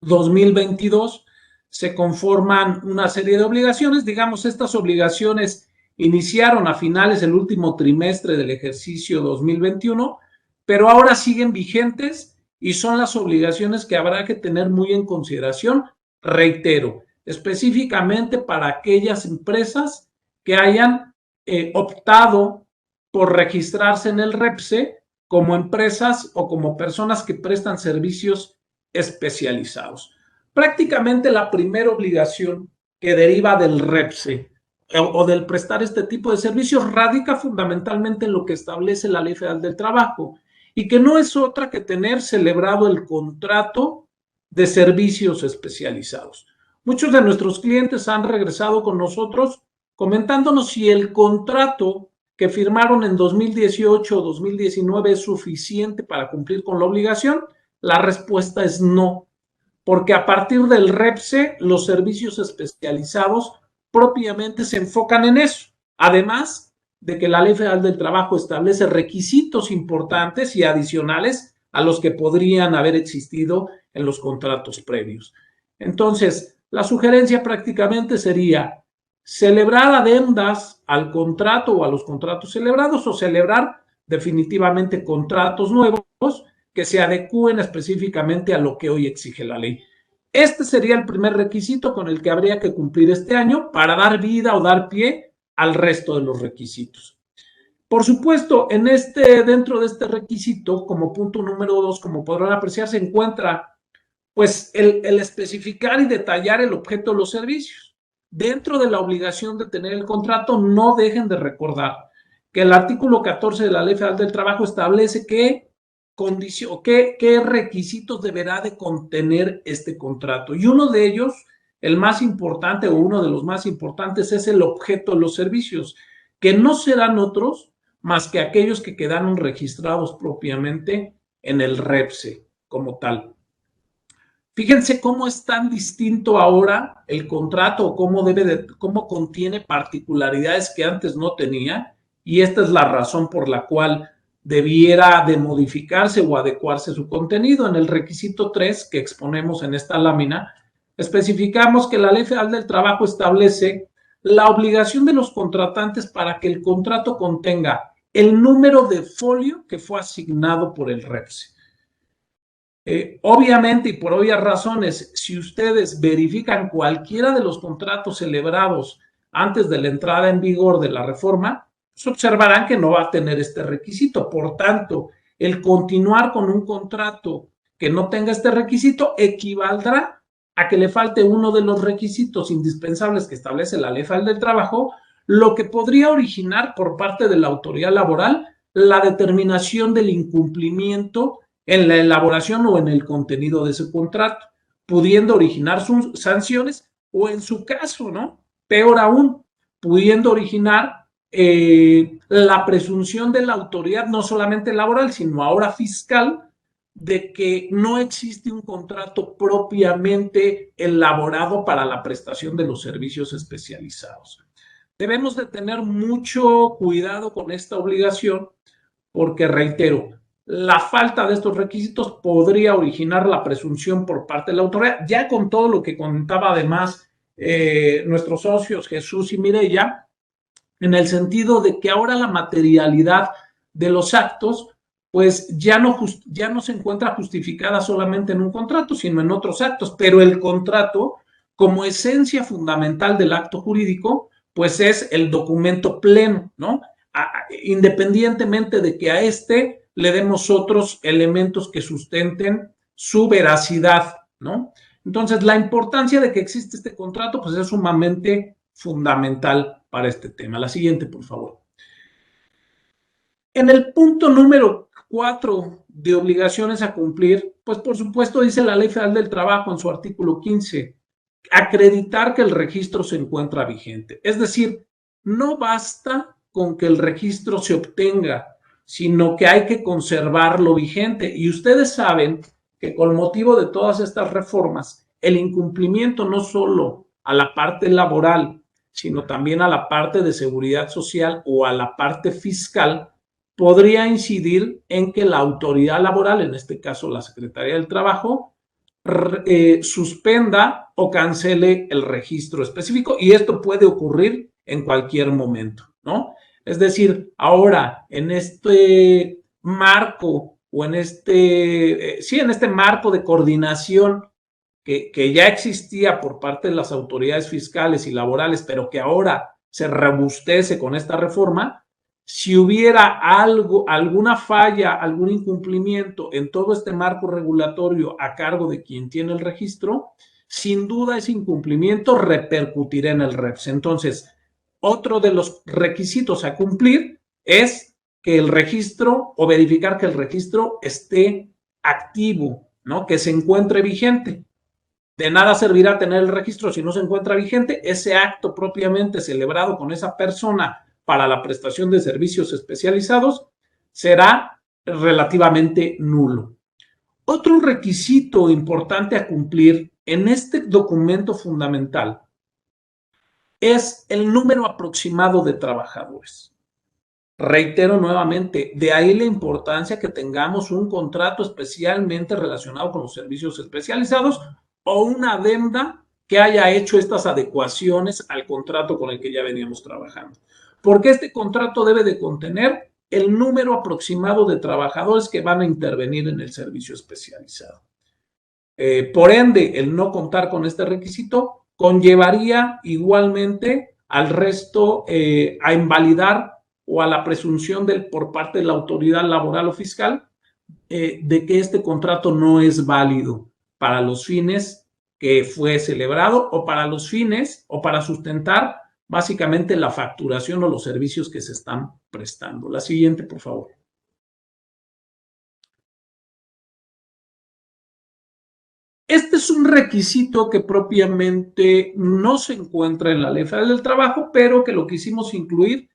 2022 se conforman una serie de obligaciones. Digamos, estas obligaciones iniciaron a finales del último trimestre del ejercicio 2021, pero ahora siguen vigentes y son las obligaciones que habrá que tener muy en consideración, reitero, específicamente para aquellas empresas que hayan optado por registrarse en el REPSE como empresas o como personas que prestan servicios especializados. Prácticamente la primera obligación que deriva del REPSE o del prestar este tipo de servicios radica fundamentalmente en lo que establece la Ley Federal del Trabajo y que no es otra que tener celebrado el contrato de servicios especializados. Muchos de nuestros clientes han regresado con nosotros comentándonos si el contrato que firmaron en 2018 o 2019 es suficiente para cumplir con la obligación. La respuesta es no, porque a partir del REPSE los servicios especializados propiamente se enfocan en eso. Además de que la Ley Federal del Trabajo establece requisitos importantes y adicionales a los que podrían haber existido en los contratos previos. Entonces, la sugerencia prácticamente sería celebrar adendas al contrato o a los contratos celebrados o celebrar definitivamente contratos nuevos que se adecúen específicamente a lo que hoy exige la ley. Este sería el primer requisito con el que habría que cumplir este año para dar vida o dar pie al resto de los requisitos. Por supuesto, dentro de este requisito, como punto número 2, como podrán apreciar, se encuentra pues el especificar y detallar el objeto de los servicios. Dentro de la obligación de tener el contrato, no dejen de recordar que el artículo 14 de la Ley Federal del Trabajo establece qué requisitos deberá de contener este contrato. Y uno de ellos, el más importante o uno de los más importantes, es el objeto de los servicios, que no serán otros más que aquellos que quedaron registrados propiamente en el REPSE como tal. Fíjense cómo es tan distinto ahora el contrato o cómo contiene particularidades que antes no tenía, y esta es la razón por la cual debiera de modificarse o adecuarse su contenido. En el requisito 3 que exponemos en esta lámina, especificamos que la Ley Federal del Trabajo establece la obligación de los contratantes para que el contrato contenga el número de folio que fue asignado por el REPSE. Obviamente y por obvias razones, si ustedes verifican cualquiera de los contratos celebrados antes de la entrada en vigor de la reforma, pues observarán que no va a tener este requisito. Por tanto, el continuar con un contrato que no tenga este requisito equivaldrá a que le falte uno de los requisitos indispensables que establece la Ley Federal del Trabajo, lo que podría originar por parte de la autoridad laboral la determinación del incumplimiento en la elaboración o en el contenido de ese contrato, pudiendo originar sus sanciones o en su caso, ¿no? Peor aún, pudiendo originar la presunción de la autoridad no solamente laboral, sino ahora fiscal, de que no existe un contrato propiamente elaborado para la prestación de los servicios especializados. Debemos de tener mucho cuidado con esta obligación porque, reitero, la falta de estos requisitos podría originar la presunción por parte de la autoridad, ya con todo lo que comentaba además nuestros socios Jesús y Mireya, en el sentido de que ahora la materialidad de los actos pues ya no se encuentra justificada solamente en un contrato, sino en otros actos, pero el contrato, como esencia fundamental del acto jurídico, pues es el documento pleno, ¿no? Independientemente de que a le demos otros elementos que sustenten su veracidad, ¿no? Entonces, la importancia de que existe este contrato, pues es sumamente fundamental para este tema. La siguiente, por favor. En el punto número 4 de obligaciones a cumplir, pues por supuesto dice la Ley Federal del Trabajo en su artículo 15, acreditar que el registro se encuentra vigente. Es decir, no basta con que el registro se obtenga, sino que hay que conservarlo vigente. Y ustedes saben que con motivo de todas estas reformas, el incumplimiento no solo a la parte laboral, sino también a la parte de seguridad social o a la parte fiscal, podría incidir en que la autoridad laboral, en este caso la Secretaría del Trabajo, suspenda o cancele el registro específico, y esto puede ocurrir en cualquier momento, ¿no? Es decir, ahora en este marco o en este marco de coordinación que ya existía por parte de las autoridades fiscales y laborales, pero que ahora se robustece con esta reforma, Si hubiera algo, alguna falla, algún incumplimiento en todo este marco regulatorio a cargo de quien tiene el registro, sin duda ese incumplimiento repercutirá en el REPS. Entonces, otro de los requisitos a cumplir es que el registro o verificar que el registro esté activo, ¿no? Que se encuentre vigente. De nada servirá tener el registro si no se encuentra vigente. Ese acto propiamente celebrado con esa persona para la prestación de servicios especializados será relativamente nulo. Otro requisito importante a cumplir en este documento fundamental es el número aproximado de trabajadores. Reitero nuevamente, de ahí la importancia que tengamos un contrato especialmente relacionado con los servicios especializados o una adenda que haya hecho estas adecuaciones al contrato con el que ya veníamos trabajando. Porque este contrato debe de contener el número aproximado de trabajadores que van a intervenir en el servicio especializado. Por ende, el no contar con este requisito conllevaría igualmente al resto a invalidar o a la presunción por parte de la autoridad laboral o fiscal de que este contrato no es válido para los fines que fue celebrado o para los fines o para sustentar básicamente la facturación o los servicios que se están prestando. La siguiente, por favor. Este es un requisito que propiamente no se encuentra en la Ley Federal del Trabajo, pero que lo quisimos incluir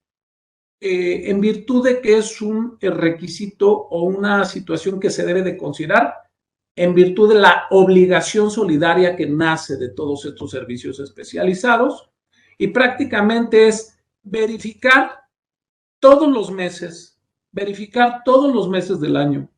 en virtud de que es un requisito o una situación que se debe de considerar en virtud de la obligación solidaria que nace de todos estos servicios especializados, y prácticamente es verificar todos los meses del año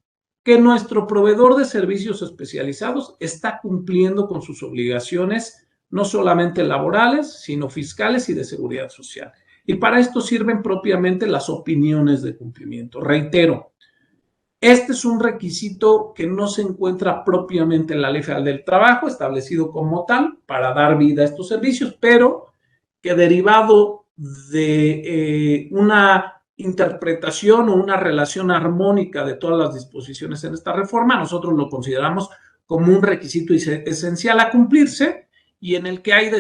que nuestro proveedor de servicios especializados está cumpliendo con sus obligaciones, no solamente laborales, sino fiscales y de seguridad social. Y para esto sirven propiamente las opiniones de cumplimiento. Reitero, este es un requisito que no se encuentra propiamente en la Ley Federal del Trabajo, establecido como tal para dar vida a estos servicios, pero que derivado de una interpretación o una relación armónica de todas las disposiciones en esta reforma, nosotros lo consideramos como un requisito esencial a cumplirse y en el que hay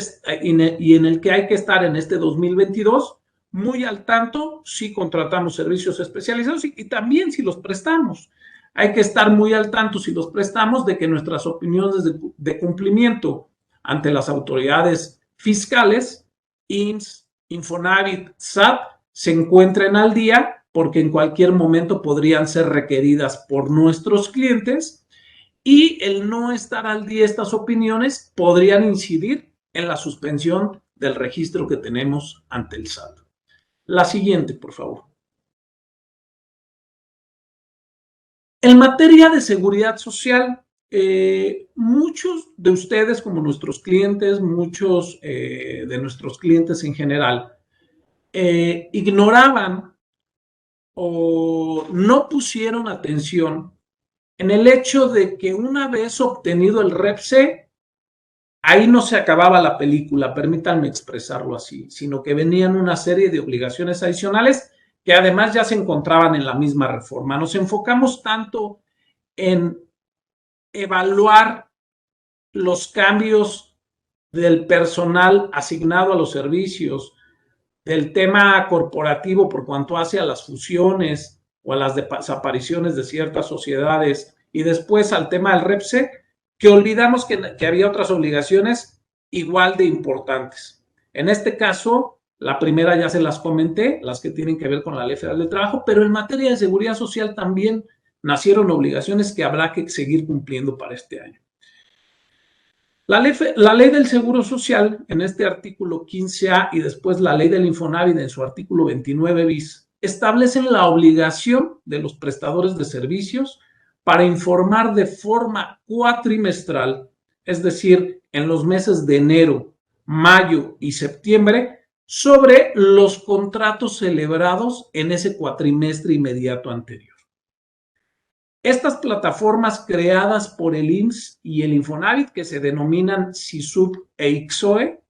que estar en este 2022 muy al tanto si contratamos servicios especializados y también si los prestamos. Hay que estar muy al tanto si los prestamos de que nuestras opiniones de cumplimiento ante las autoridades fiscales, IMSS, Infonavit, SAT, se encuentren al día porque en cualquier momento podrían ser requeridas por nuestros clientes y el no estar al día estas opiniones podrían incidir en la suspensión del registro que tenemos ante el SAT. La siguiente, por favor. En materia de seguridad social, muchos de ustedes, como nuestros clientes, muchos de nuestros clientes en general, ignoraban o no pusieron atención en el hecho de que una vez obtenido el REPSE, ahí no se acababa la película, permítanme expresarlo así, sino que venían una serie de obligaciones adicionales que además ya se encontraban en la misma reforma. Nos enfocamos tanto en evaluar los cambios del personal asignado a los servicios, del tema corporativo por cuanto hace a las fusiones o a las desapariciones de ciertas sociedades y después al tema del REPSE, que olvidamos que había otras obligaciones igual de importantes. En este caso, la primera ya se las comenté, las que tienen que ver con la Ley Federal del Trabajo, pero en materia de seguridad social también nacieron obligaciones que habrá que seguir cumpliendo para este año. La ley del Seguro Social, en este artículo 15A y después la ley del Infonavit en su artículo 29 bis, establecen la obligación de los prestadores de servicios para informar de forma cuatrimestral, es decir, en los meses de enero, mayo y septiembre, sobre los contratos celebrados en ese cuatrimestre inmediato anterior. Estas plataformas creadas por el IMSS y el Infonavit, que se denominan SISUB e ICSOE,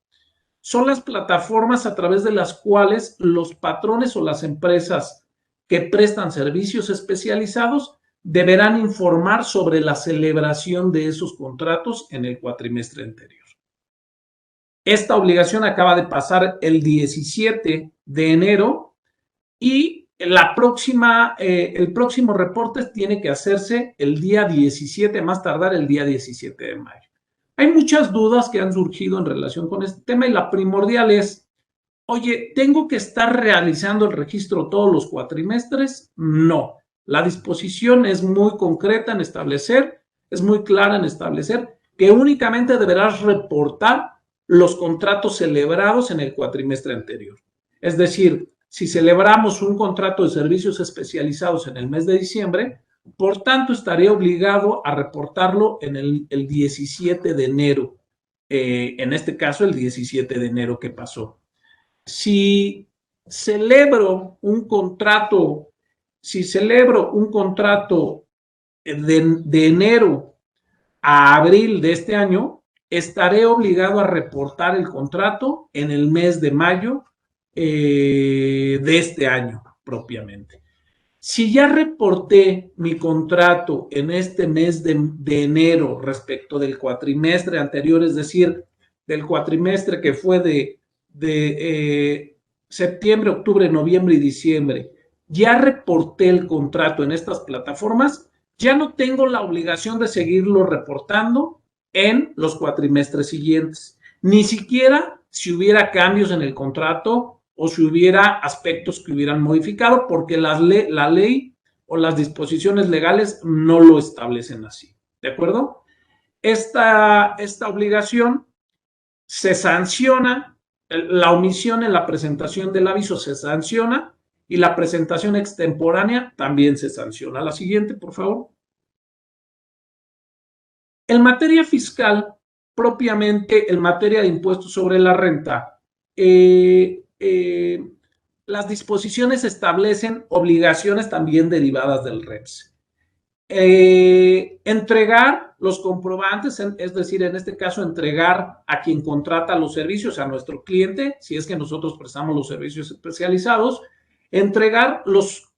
son las plataformas a través de las cuales los patrones o las empresas que prestan servicios especializados deberán informar sobre la celebración de esos contratos en el cuatrimestre anterior. Esta obligación acaba de pasar el 17 de enero y el próximo reporte tiene que hacerse el día 17, más tardar el día 17 de mayo. Hay muchas dudas que han surgido en relación con este tema y la primordial es, oye, ¿tengo que estar realizando el registro todos los cuatrimestres? No. La disposición es muy concreta en establecer, es muy clara en establecer que únicamente deberás reportar los contratos celebrados en el cuatrimestre anterior. Es decir, si celebramos un contrato de servicios especializados en el mes de diciembre, por tanto estaré obligado a reportarlo en el 17 de enero, en este caso el 17 de enero que pasó. Si celebro un contrato de enero a abril de este año, estaré obligado a reportar el contrato en el mes de mayo de este año propiamente. Si ya reporté mi contrato en este mes de enero respecto del cuatrimestre anterior, es decir, del cuatrimestre que fue de septiembre, octubre, noviembre y diciembre, ya reporté el contrato en estas plataformas, ya no tengo la obligación de seguirlo reportando en los cuatrimestres siguientes. Ni siquiera si hubiera cambios en el contrato o si hubiera aspectos que hubieran modificado, porque la ley o las disposiciones legales no lo establecen así. ¿De acuerdo? Esta obligación se sanciona, la omisión en la presentación del aviso se sanciona y la presentación extemporánea también se sanciona. La siguiente, por favor. En materia fiscal, propiamente en materia de impuestos sobre la renta, las disposiciones establecen obligaciones también derivadas del REPS. Entregar los comprobantes, es decir, en este caso, entregar a quien contrata los servicios, a nuestro cliente, si es que nosotros prestamos los servicios especializados, entregar los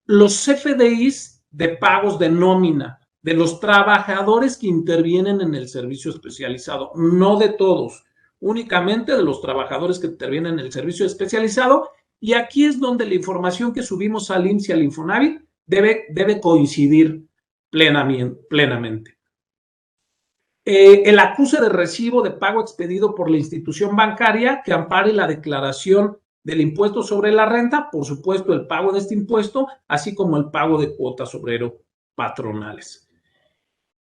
CFDIs de pagos de nómina de los trabajadores que intervienen en el servicio especializado, no de todos, únicamente de los trabajadores que intervienen en el servicio especializado. Y aquí es donde la información que subimos al IMSS y al Infonavit debe coincidir plenamente. El acuse de recibo de pago expedido por la institución bancaria que ampare la declaración del impuesto sobre la renta, por supuesto el pago de este impuesto, así como el pago de cuotas obrero patronales.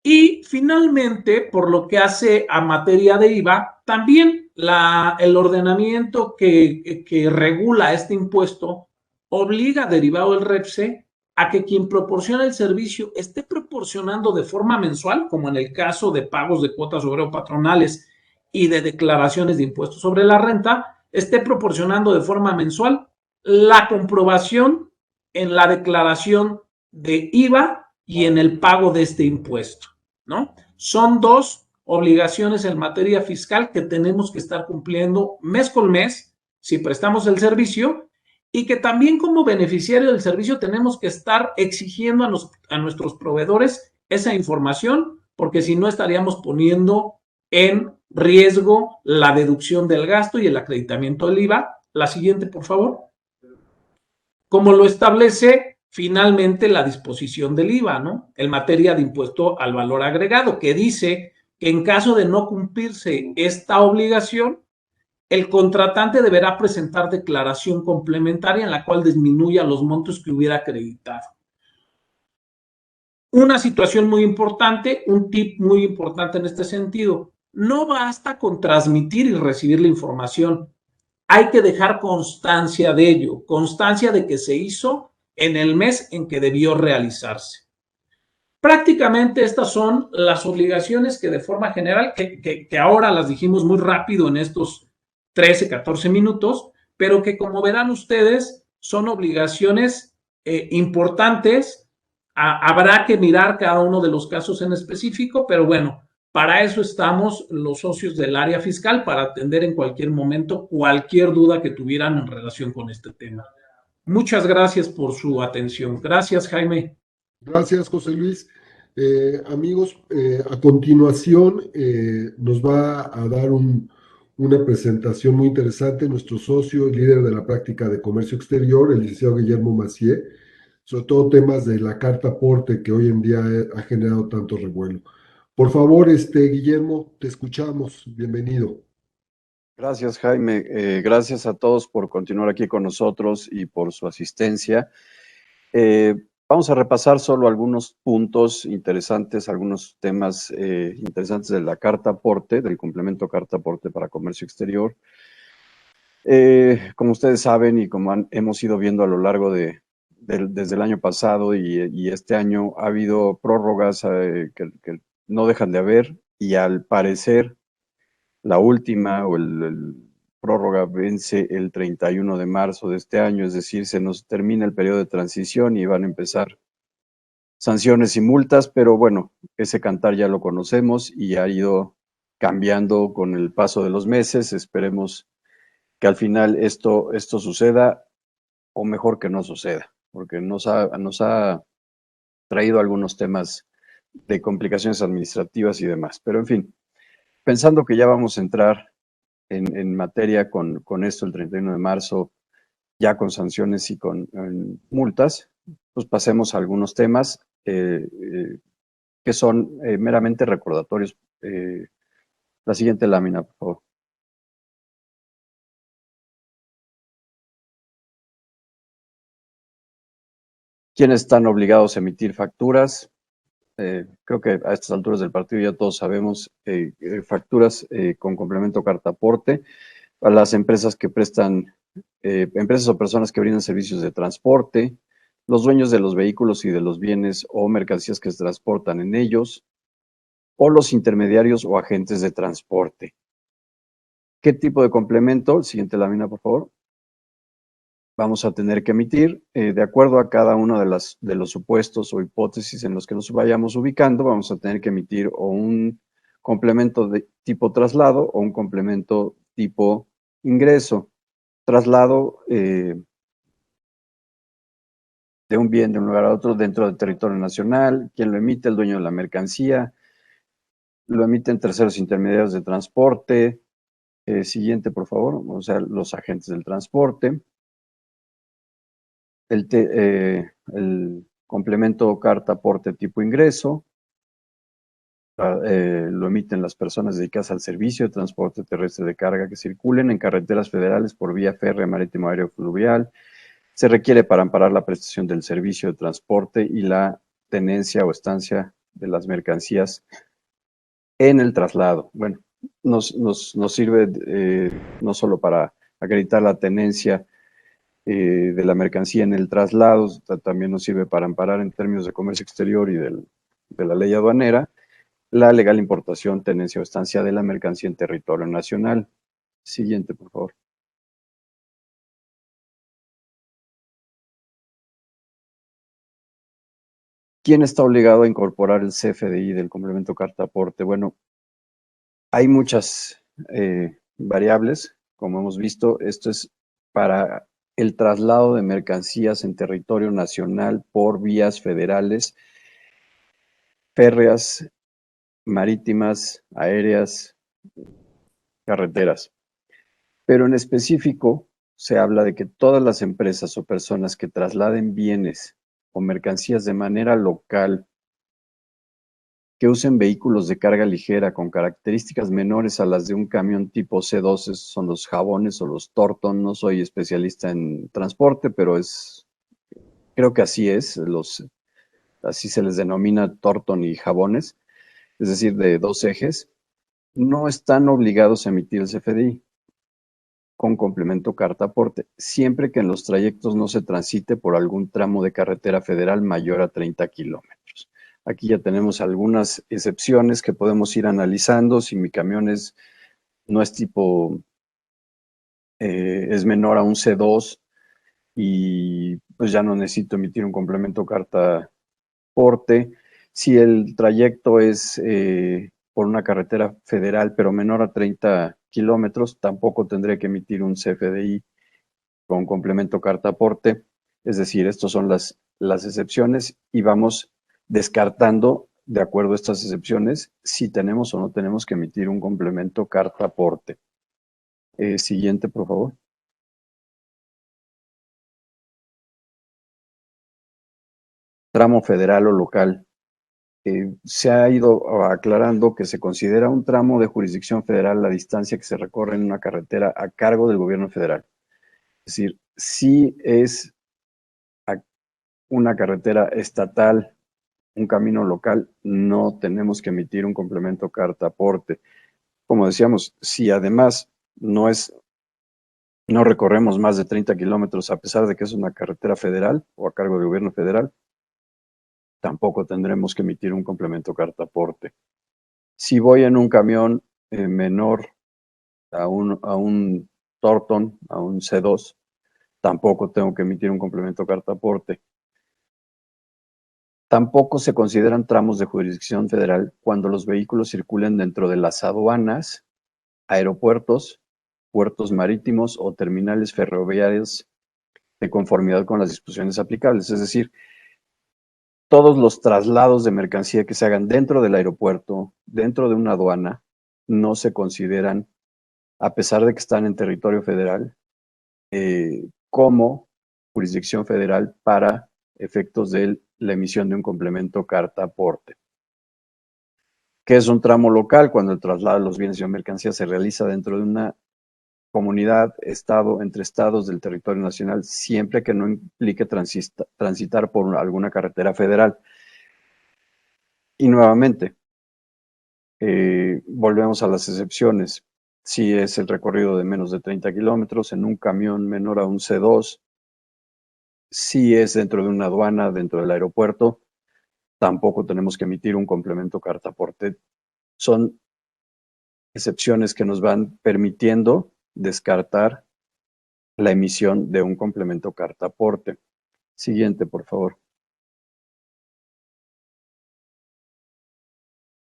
Y finalmente, por lo que hace a materia de IVA, también el ordenamiento que regula este impuesto obliga, derivado del REPSE, a que quien proporciona el servicio esté proporcionando de forma mensual, como en el caso de pagos de cuotas obrero patronales y de declaraciones de impuestos sobre la renta, esté proporcionando de forma mensual la comprobación en la declaración de IVA y en el pago de este impuesto, ¿no? Son dos obligaciones en materia fiscal que tenemos que estar cumpliendo mes con mes si prestamos el servicio, y que también como beneficiario del servicio tenemos que estar exigiendo a nuestros proveedores esa información, porque si no estaríamos poniendo en riesgo la deducción del gasto y el acreditamiento del IVA. La siguiente, por favor. Como lo establece finalmente la disposición del IVA, ¿no? En materia de impuesto al valor agregado, que dice que en caso de no cumplirse esta obligación, el contratante deberá presentar declaración complementaria en la cual disminuya los montos que hubiera acreditado. Una situación muy importante, un tip muy importante en este sentido, no basta con transmitir y recibir la información, hay que dejar constancia de ello, constancia de que se hizo en el mes en que debió realizarse. Prácticamente estas son las obligaciones que de forma general, que ahora las dijimos muy rápido en estos 13, 14 minutos, pero que como verán ustedes son obligaciones importantes. Habrá que mirar cada uno de los casos en específico, pero bueno, para eso estamos los socios del área fiscal, para atender en cualquier momento cualquier duda que tuvieran en relación con este tema. Muchas gracias por su atención. Gracias, Jaime. Gracias, José Luis. Amigos, a continuación nos va a dar una presentación muy interesante nuestro socio y líder de la práctica de comercio exterior, el licenciado Guillermo Macié, sobre todo temas de la carta aporte que hoy en día ha generado tanto revuelo. Por favor, Guillermo, te escuchamos. Bienvenido. Gracias, Jaime. Gracias a todos por continuar aquí con nosotros y por su asistencia. Vamos a repasar solo algunos puntos interesantes, algunos temas interesantes de la carta aporte, del complemento carta aporte para comercio exterior. Como ustedes saben y como hemos ido viendo a lo largo desde el año pasado y este año, ha habido prórrogas que no dejan de haber, y al parecer la última o el prórroga vence el 31 de marzo de este año, es decir, se nos termina el periodo de transición y van a empezar sanciones y multas, pero bueno, ese cantar ya lo conocemos y ha ido cambiando con el paso de los meses. Esperemos que al final esto suceda, o mejor que no suceda, porque nos ha traído algunos temas de complicaciones administrativas y demás. Pero en fin, pensando que ya vamos a entrar en materia con esto el 31 de marzo, ya con sanciones y con multas, pues pasemos a algunos temas que son meramente recordatorios. La siguiente lámina, por favor. ¿Quiénes están obligados a emitir facturas? Creo que a estas alturas del partido ya todos sabemos, facturas con complemento carta aporte a las empresas que prestan, empresas o personas que brindan servicios de transporte, los dueños de los vehículos y de los bienes o mercancías que se transportan en ellos, o los intermediarios o agentes de transporte. ¿Qué tipo de complemento? Siguiente lámina, por favor. Vamos a tener que emitir, de acuerdo a cada uno de los supuestos o hipótesis en los que nos vayamos ubicando, vamos a tener que emitir o un complemento de tipo traslado o un complemento tipo ingreso. Traslado de un bien de un lugar a otro dentro del territorio nacional. ¿Quién lo emite? El dueño de la mercancía. Lo emiten terceros intermediarios de transporte. Siguiente, por favor. O sea, los agentes del transporte. El complemento carta aporte tipo ingreso. Lo emiten las personas dedicadas al servicio de transporte terrestre de carga que circulen en carreteras federales por vía férrea, marítimo, aéreo, fluvial. Se requiere para amparar la prestación del servicio de transporte y la tenencia o estancia de las mercancías en el traslado. Bueno, nos sirve no solo para acreditar la tenencia de la mercancía en el traslado, también nos sirve para amparar en términos de comercio exterior y de la ley aduanera la legal importación, tenencia o estancia de la mercancía en territorio nacional. Siguiente, por favor. ¿Quién está obligado a incorporar el CFDI del complemento carta aporte? Bueno, hay muchas variables, como hemos visto. Esto es para el traslado de mercancías en territorio nacional por vías federales, férreas, marítimas, aéreas, carreteras. Pero en específico se habla de que todas las empresas o personas que trasladen bienes o mercancías de manera local, que usen vehículos de carga ligera con características menores a las de un camión tipo C2, esos son los jabones o los Torton. No soy especialista en transporte, pero creo que así es, así se les denomina Torton y jabones, es decir, de dos ejes, no están obligados a emitir el CFDI con complemento carta aporte, siempre que en los trayectos no se transite por algún tramo de carretera federal mayor a 30 kilómetros. Aquí ya tenemos algunas excepciones que podemos ir analizando. Si mi camión no es tipo, es menor a un C2 y pues ya no necesito emitir un complemento carta aporte. Si el trayecto es por una carretera federal pero menor a 30 kilómetros, tampoco tendré que emitir un CFDI con complemento carta aporte. Es decir, estas son las excepciones y vamos descartando, de acuerdo a estas excepciones, si tenemos o no tenemos que emitir un complemento carta aporte. Siguiente, por favor. Tramo federal o local. Se ha ido aclarando que se considera un tramo de jurisdicción federal la distancia que se recorre en una carretera a cargo del gobierno federal. Es decir, si es una carretera estatal, un camino local, no tenemos que emitir un complemento carta aporte. Como decíamos, si además no recorremos más de 30 kilómetros, a pesar de que es una carretera federal o a cargo del gobierno federal, tampoco tendremos que emitir un complemento carta aporte. Si voy en un camión menor a un Torton, a un C2, tampoco tengo que emitir un complemento carta aporte. Tampoco se consideran tramos de jurisdicción federal cuando los vehículos circulen dentro de las aduanas, aeropuertos, puertos marítimos o terminales ferroviarios de conformidad con las disposiciones aplicables. Es decir, todos los traslados de mercancía que se hagan dentro del aeropuerto, dentro de una aduana, no se consideran, a pesar de que están en territorio federal, como jurisdicción federal para efectos de la emisión de un complemento carta aporte. ¿Qué es un tramo local? Cuando el traslado de los bienes y mercancías se realiza dentro de una comunidad, estado, entre estados del territorio nacional, siempre que no implique transitar por alguna carretera federal. Y nuevamente, volvemos a las excepciones. Si es el recorrido de menos de 30 kilómetros en un camión menor a un C2, si es dentro de una aduana, dentro del aeropuerto, tampoco tenemos que emitir un complemento carta aporte. Son excepciones que nos van permitiendo descartar la emisión de un complemento carta aporte. Siguiente, por favor.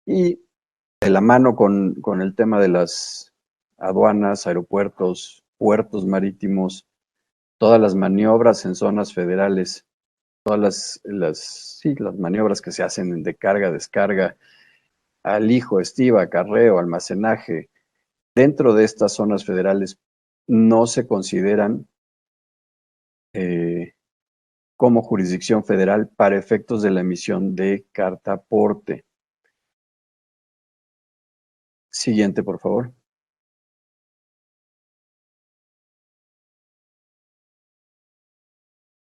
Y de la mano con el tema de las aduanas, aeropuertos, puertos marítimos, todas las maniobras en zonas federales, todas las maniobras que se hacen de carga, descarga, alijo, estiba, acarreo, almacenaje, dentro de estas zonas federales no se consideran como jurisdicción federal para efectos de la emisión de carta aporte. Siguiente, por favor.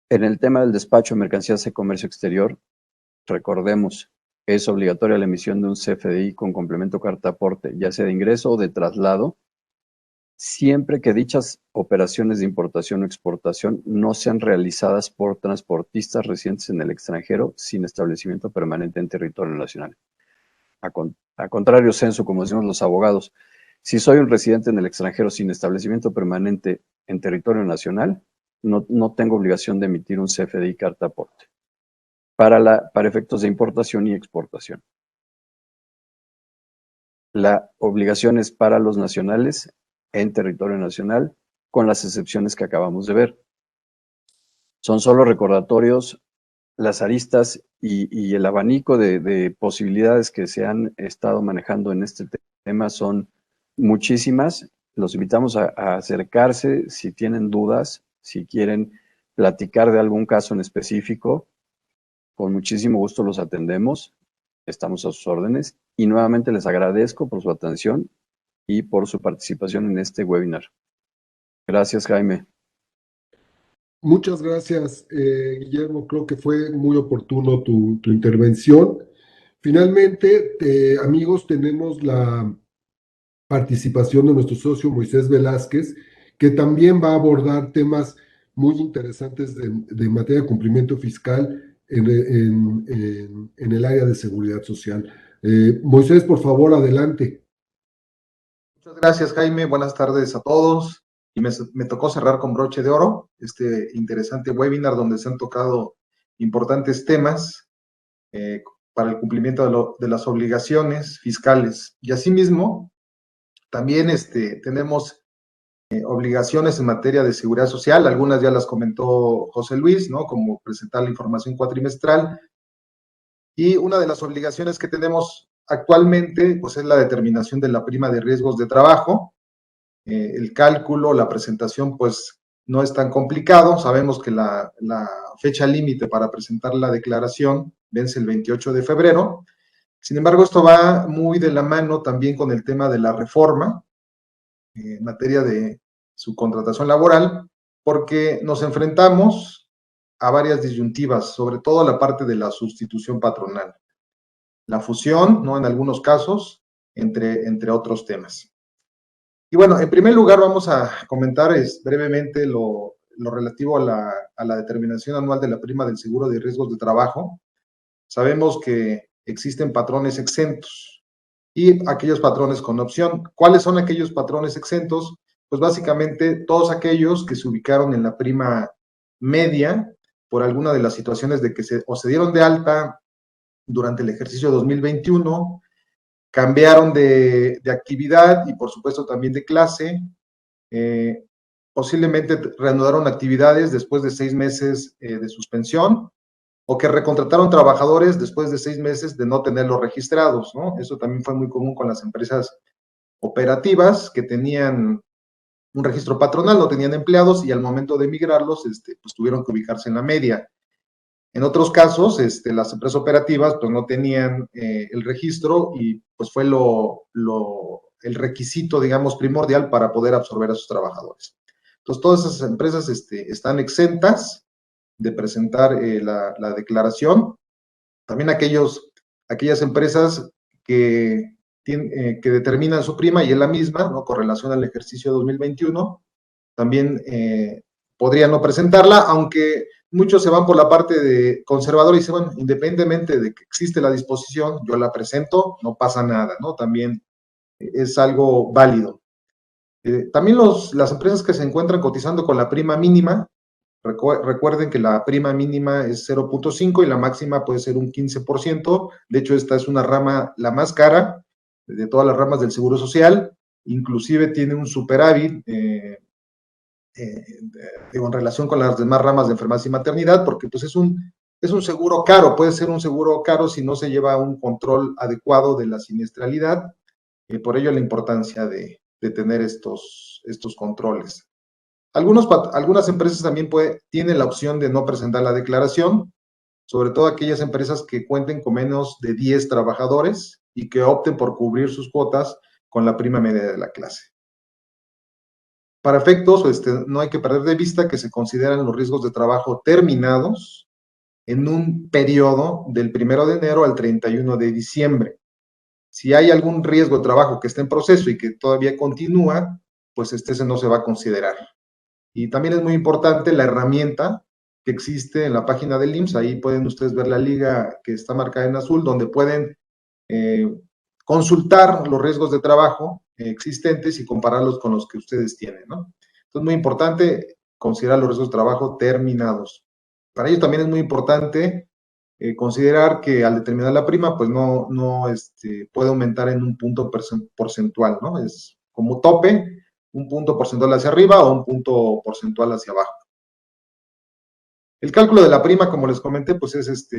En el tema del despacho de mercancías de comercio exterior, recordemos, es obligatoria la emisión de un CFDI con complemento carta aporte, ya sea de ingreso o de traslado, siempre que dichas operaciones de importación o exportación no sean realizadas por transportistas residentes en el extranjero sin establecimiento permanente en territorio nacional. A contrario censo, como decimos los abogados, si soy un residente en el extranjero sin establecimiento permanente en territorio nacional, no tengo obligación de emitir un CFDI carta aporte para efectos de importación y exportación. La obligación es para los nacionales en territorio nacional, con las excepciones que acabamos de ver. Son solo recordatorios, las aristas y el abanico de posibilidades que se han estado manejando en este tema son muchísimas. Los invitamos a acercarse si tienen dudas, si quieren platicar de algún caso en específico. Con muchísimo gusto los atendemos. Estamos a sus órdenes y nuevamente les agradezco por su atención y por su participación en este webinar. Gracias, Jaime. Muchas gracias, Guillermo. Creo que fue muy oportuno tu intervención. Finalmente, amigos, tenemos la participación de nuestro socio Moisés Velázquez, que también va a abordar temas muy interesantes de materia de cumplimiento fiscal en el área de seguridad social. Moisés, por favor, adelante. Muchas gracias, Jaime. Buenas tardes a todos. Y me tocó cerrar con broche de oro este interesante webinar donde se han tocado importantes temas para el cumplimiento de las obligaciones fiscales. Y asimismo, también tenemos obligaciones en materia de seguridad social, algunas ya las comentó José Luis, ¿no? Como presentar la información cuatrimestral. Y una de las obligaciones que tenemos actualmente, pues es la determinación de la prima de riesgos de trabajo. El cálculo, la presentación, pues no es tan complicado. Sabemos que la fecha límite para presentar la declaración vence el 28 de febrero. Sin embargo, esto va muy de la mano también con el tema de la reforma en materia de subcontratación laboral, porque nos enfrentamos a varias disyuntivas, sobre todo la parte de la sustitución patronal, la fusión, ¿no? En algunos casos, entre otros temas. Y bueno, en primer lugar vamos a comentar brevemente lo relativo a la determinación anual de la prima del seguro de riesgos de trabajo. Sabemos que existen patrones exentos y aquellos patrones con opción. ¿Cuáles son aquellos patrones exentos? Pues básicamente todos aquellos que se ubicaron en la prima media por alguna de las situaciones de que se dieron de alta durante el ejercicio 2021, cambiaron de actividad y por supuesto también de clase, posiblemente reanudaron actividades después de 6 meses de suspensión, o que recontrataron trabajadores después de 6 meses de no tenerlos registrados, ¿no? Eso también fue muy común con las empresas operativas que tenían un registro patronal, no tenían empleados y al momento de migrarlos, pues tuvieron que ubicarse en la media. En otros casos, las empresas operativas pues no tenían el registro y pues fue el requisito, digamos, primordial para poder absorber a sus trabajadores. Entonces, todas esas empresas están exentas de presentar la declaración. También aquellas empresas que determinan su prima y es la misma, ¿no? Con relación al ejercicio 2021, también podrían no presentarla, aunque muchos se van por la parte de conservador y dicen, bueno, independientemente de que existe la disposición, yo la presento, no pasa nada, ¿no? También es algo válido. También las empresas que se encuentran cotizando con la prima mínima, recuerden que la prima mínima es 0.5 y la máxima puede ser un 15%. De hecho, esta es una rama, la más cara de todas las ramas del Seguro Social. Inclusive tiene un superávit en relación con las demás ramas de enfermedad y maternidad, porque pues es un seguro caro, puede ser un seguro caro si no se lleva un control adecuado de la siniestralidad. Por ello la importancia de tener estos controles. Algunas empresas también tienen la opción de no presentar la declaración, sobre todo aquellas empresas que cuenten con menos de 10 trabajadores y que opten por cubrir sus cuotas con la prima media de la clase. Para efectos, no hay que perder de vista que se consideran los riesgos de trabajo terminados en un periodo del 1 de enero al 31 de diciembre. Si hay algún riesgo de trabajo que esté en proceso y que todavía continúa, pues ese no se va a considerar. Y también es muy importante la herramienta que existe en la página del IMSS. Ahí pueden ustedes ver la liga que está marcada en azul, donde pueden consultar los riesgos de trabajo existentes y compararlos con los que ustedes tienen, ¿no? Entonces, muy importante considerar los riesgos de trabajo terminados. Para ello también es muy importante considerar que al determinar la prima, pues no puede aumentar en un punto porcentual, ¿no? Es como tope, un punto porcentual hacia arriba o un punto porcentual hacia abajo. El cálculo de la prima, como les comenté, pues es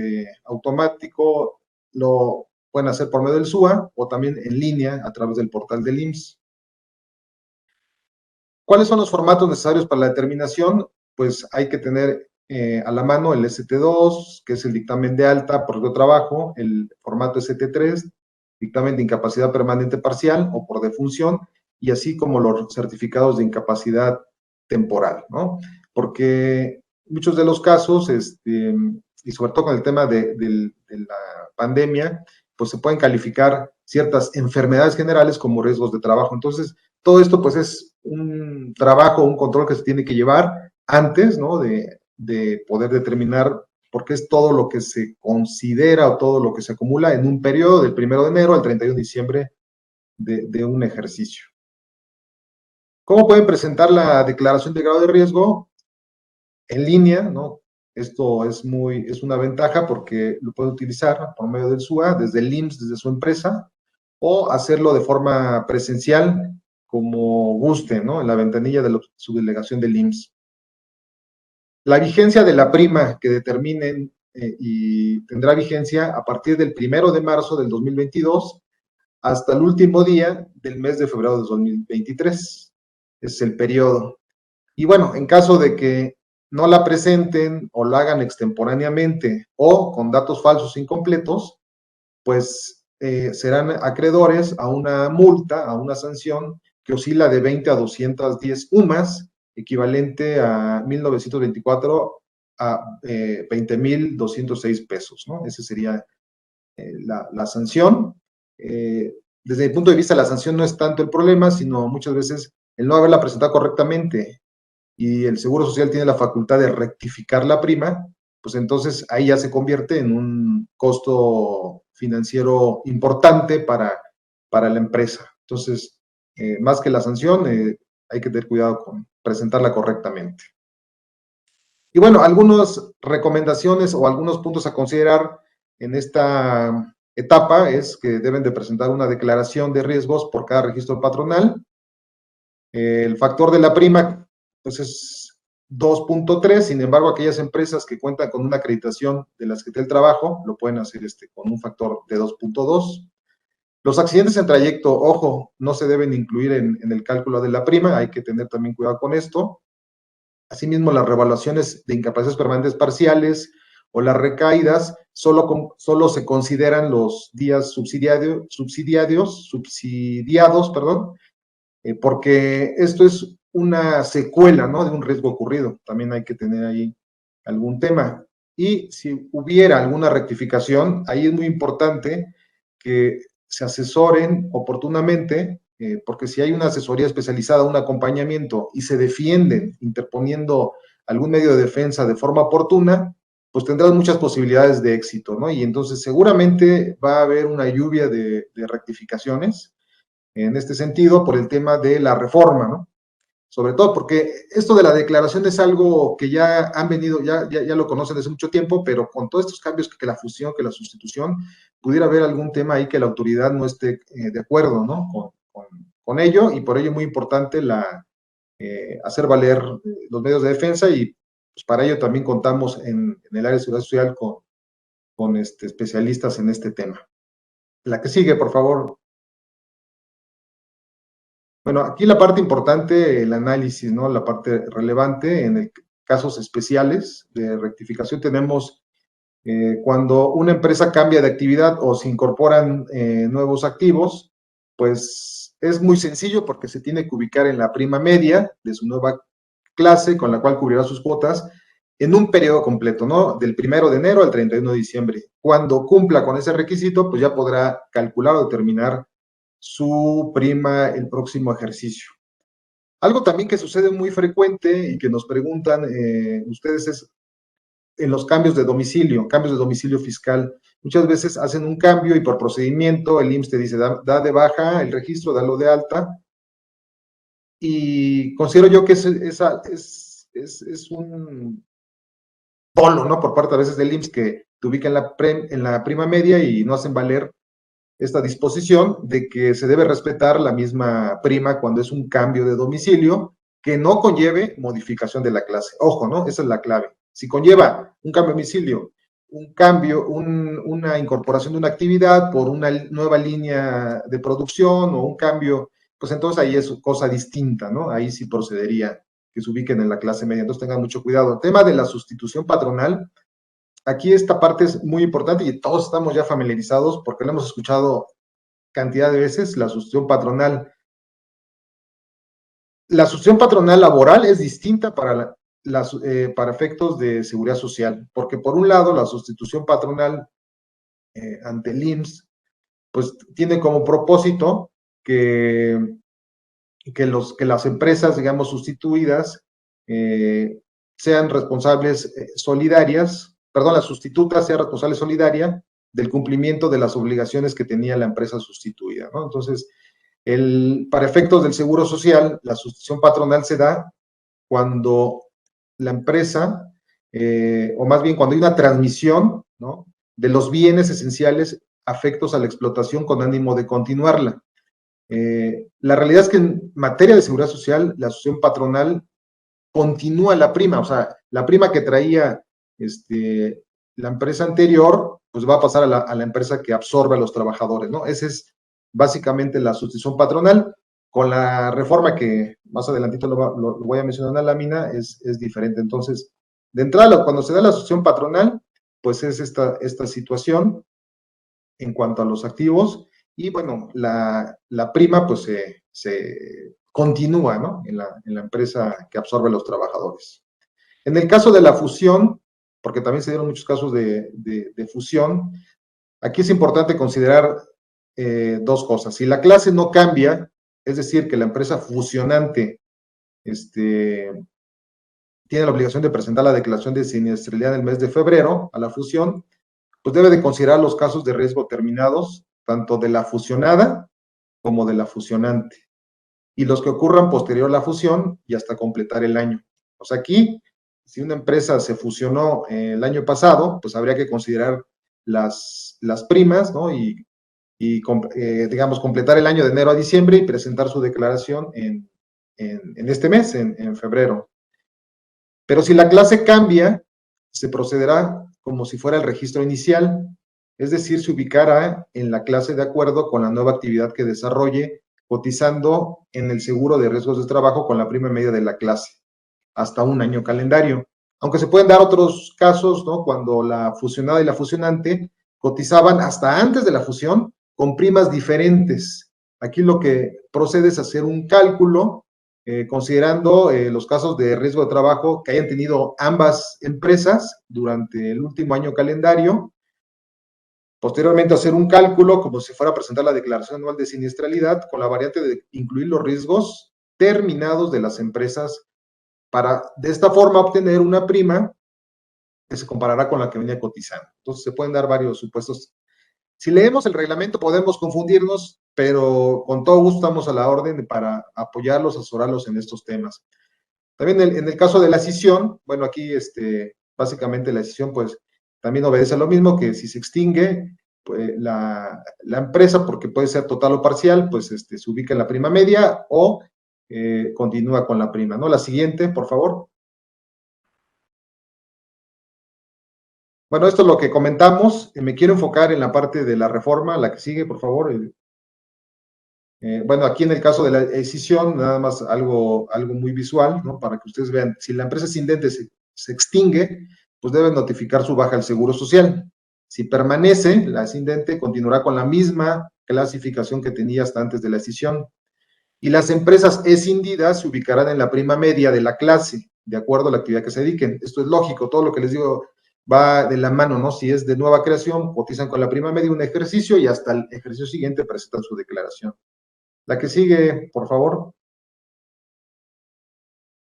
automático, lo pueden hacer por medio del SUA o también en línea a través del portal del IMSS. ¿Cuáles son los formatos necesarios para la determinación? Pues hay que tener a la mano el ST2, que es el dictamen de alta por trabajo, el formato ST3, dictamen de incapacidad permanente parcial o por defunción, y así como los certificados de incapacidad temporal, ¿no? Porque muchos de los casos, y sobre todo con el tema de la pandemia, pues se pueden calificar ciertas enfermedades generales como riesgos de trabajo. Entonces, todo esto pues es un trabajo, un control que se tiene que llevar antes, ¿no? De poder determinar, porque es todo lo que se considera o todo lo que se acumula en un periodo del 1 de enero al 31 de diciembre de un ejercicio. ¿Cómo pueden presentar la declaración de grado de riesgo? En línea, ¿no? Esto es una ventaja porque lo puede utilizar por medio del SUA, desde el IMSS, desde su empresa, o hacerlo de forma presencial como guste, ¿no? En la ventanilla de la subdelegación del IMSS. La vigencia de la prima que determinen y tendrá vigencia a partir del 1 de marzo del 2022 hasta el último día del mes de febrero de 2023. Es el periodo. Y bueno, en caso de que no la presenten o la hagan extemporáneamente o con datos falsos incompletos, pues serán acreedores a una multa, a una sanción que oscila de 20 a 210 UMAS, equivalente a 1,924 a 20,206 pesos, ¿no? Esa sería la sanción. Desde mi punto de vista, la sanción no es tanto el problema, sino muchas veces el no haberla presentado correctamente, y el Seguro Social tiene la facultad de rectificar la prima, pues entonces ahí ya se convierte en un costo financiero importante para la empresa. Entonces, más que la sanción, hay que tener cuidado con presentarla correctamente. Y bueno, algunas recomendaciones o algunos puntos a considerar en esta etapa es que deben de presentar una declaración de riesgos por cada registro patronal. El factor de la prima, pues es 2.3, sin embargo, aquellas empresas que cuentan con una acreditación de la Secretaría del Trabajo lo pueden hacer con un factor de 2.2. Los accidentes en trayecto, ojo, no se deben incluir en el cálculo de la prima, hay que tener también cuidado con esto. Asimismo, las revaluaciones de incapacidades permanentes parciales o las recaídas solo se consideran los días subsidiados, porque esto es una secuela, ¿no?, de un riesgo ocurrido. También hay que tener ahí algún tema. Y si hubiera alguna rectificación, ahí es muy importante que se asesoren oportunamente, porque si hay una asesoría especializada, un acompañamiento, y se defienden interponiendo algún medio de defensa de forma oportuna, pues tendrán muchas posibilidades de éxito, ¿no? Y entonces seguramente va a haber una lluvia de rectificaciones en este sentido por el tema de la reforma, ¿no? Sobre todo porque esto de la declaración es algo que ya han venido, ya lo conocen desde mucho tiempo, pero con todos estos cambios, que la fusión, que la sustitución, pudiera haber algún tema ahí que la autoridad no esté de acuerdo, ¿no?, con ello, y por ello es muy importante hacer valer los medios de defensa, y pues para ello también contamos en el área de seguridad social con especialistas en este tema. La que sigue, por favor. Bueno, aquí la parte importante, el análisis, ¿no? La parte relevante en casos especiales de rectificación tenemos cuando una empresa cambia de actividad o se incorporan nuevos activos, pues es muy sencillo porque se tiene que ubicar en la prima media de su nueva clase con la cual cubrirá sus cuotas en un periodo completo, ¿no? Del 1 de enero al 31 de diciembre. Cuando cumpla con ese requisito, pues ya podrá calcular o determinar su prima el próximo ejercicio. Algo también que sucede muy frecuente y que nos preguntan ustedes es en los cambios de domicilio fiscal. Muchas veces hacen un cambio y por procedimiento el IMSS te dice, da de baja el registro, dalo de alta. Y considero yo que es un polo, ¿no?, por parte a veces del IMSS, que te ubica en la prima media y no hacen valer esta disposición de que se debe respetar la misma prima cuando es un cambio de domicilio que no conlleve modificación de la clase. Ojo, ¿no? Esa es la clave. Si conlleva un cambio de domicilio, un cambio, una incorporación de una actividad por una nueva línea de producción o un cambio, pues entonces ahí es cosa distinta, ¿no? Ahí sí procedería que se ubiquen en la clase media. Entonces tengan mucho cuidado. El tema de la sustitución patronal, aquí esta parte es muy importante y todos estamos ya familiarizados porque lo hemos escuchado cantidad de veces, la sustitución patronal. La sustitución patronal laboral es distinta para efectos de seguridad social, porque por un lado la sustitución patronal ante el IMSS, pues tiene como propósito que las empresas, digamos, sustituidas sean responsables solidarias, perdón, la sustituta sea responsable solidaria del cumplimiento de las obligaciones que tenía la empresa sustituida, ¿no? Entonces, para efectos del Seguro Social, la sustitución patronal se da cuando la empresa, o más bien cuando hay una transmisión, ¿no?, de los bienes esenciales afectos a la explotación con ánimo de continuarla. La realidad es que en materia de seguridad social, la asociación patronal continúa la prima, o sea, la prima que traía la empresa anterior, pues va a pasar a la empresa que absorbe a los trabajadores, ¿no? Esa es básicamente la asociación patronal. Con la reforma que más adelantito lo voy a mencionar en la lámina, es diferente. Entonces, de entrada, cuando se da la asociación patronal, pues es esta situación en cuanto a los activos, y bueno, la prima pues se continúa, ¿no? En la empresa que absorbe a los trabajadores. En el caso de la fusión, porque también se dieron muchos casos de fusión, aquí es importante considerar dos cosas. Si la clase no cambia, es decir, que la empresa fusionante tiene la obligación de presentar la declaración de siniestralidad en el mes de febrero a la fusión, pues debe de considerar los casos de riesgo terminados, tanto de la fusionada como de la fusionante, y los que ocurran posterior a la fusión y hasta completar el año. O sea, aquí, si una empresa se fusionó el año pasado, pues habría que considerar las primas, ¿no? Y digamos, completar el año de enero a diciembre y presentar su declaración en este mes, en febrero. Pero si la clase cambia, se procederá como si fuera el registro inicial, es decir, se ubicará en la clase de acuerdo con la nueva actividad que desarrolle, cotizando en el seguro de riesgos de trabajo con la prima media de la clase, hasta un año calendario. Aunque se pueden dar otros casos, ¿no? Cuando la fusionada y la fusionante cotizaban hasta antes de la fusión con primas diferentes. Aquí lo que procede es hacer un cálculo considerando los casos de riesgo de trabajo que hayan tenido ambas empresas durante el último año calendario. Posteriormente, hacer un cálculo como si fuera a presentar la declaración anual de siniestralidad con la variante de incluir los riesgos terminados de las empresas para de esta forma obtener una prima que se comparará con la que venía cotizando. Entonces, se pueden dar varios supuestos. Si leemos el reglamento podemos confundirnos, pero con todo gusto estamos a la orden para apoyarlos, asesorarlos en estos temas. También en el caso de la escisión, bueno, aquí básicamente la escisión pues también obedece a lo mismo, que si se extingue pues, la empresa, porque puede ser total o parcial, pues se ubica en la prima media o continúa con la prima, ¿no? La siguiente, por favor. Bueno, esto es lo que comentamos. Me quiero enfocar en la parte de la reforma, la que sigue, por favor. Bueno, aquí en el caso de la escisión, nada más algo muy visual, ¿no? Para que ustedes vean, si la empresa escindente se extingue, pues debe notificar su baja al Seguro Social. Si permanece, la escindente continuará con la misma clasificación que tenía hasta antes de la escisión. Y las empresas escindidas se ubicarán en la prima media de la clase, de acuerdo a la actividad que se dediquen. Esto es lógico, todo lo que les digo va de la mano, ¿no? Si es de nueva creación, cotizan con la prima media un ejercicio y hasta el ejercicio siguiente presentan su declaración. La que sigue, por favor.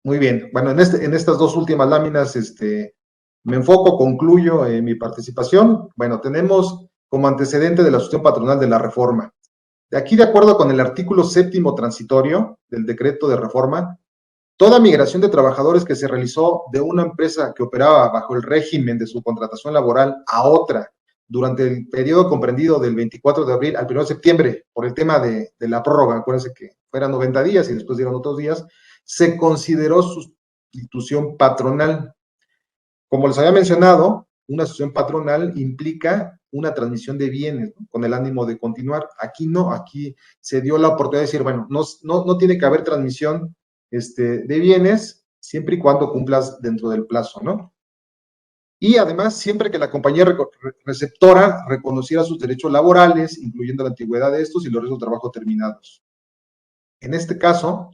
Muy bien. Bueno, en estas dos últimas láminas, me enfoco, concluyo mi participación. Bueno, tenemos como antecedente de la asociación patronal de la reforma. De aquí, de acuerdo con el artículo 7º transitorio del decreto de reforma, toda migración de trabajadores que se realizó de una empresa que operaba bajo el régimen de subcontratación laboral a otra durante el periodo comprendido del 24 de abril al 1 de septiembre, por el tema de la prórroga, acuérdense que fueran 90 días y después dieron otros días, se consideró sustitución patronal. Como les había mencionado, una asociación patronal implica una transmisión de bienes, ¿no? Con el ánimo de continuar. Aquí no, aquí se dio la oportunidad de decir, bueno, no tiene que haber transmisión de bienes siempre y cuando cumplas dentro del plazo, ¿no? Y además, siempre que la compañía receptora reconociera sus derechos laborales, incluyendo la antigüedad de estos y los riesgos de trabajo terminados. En este caso,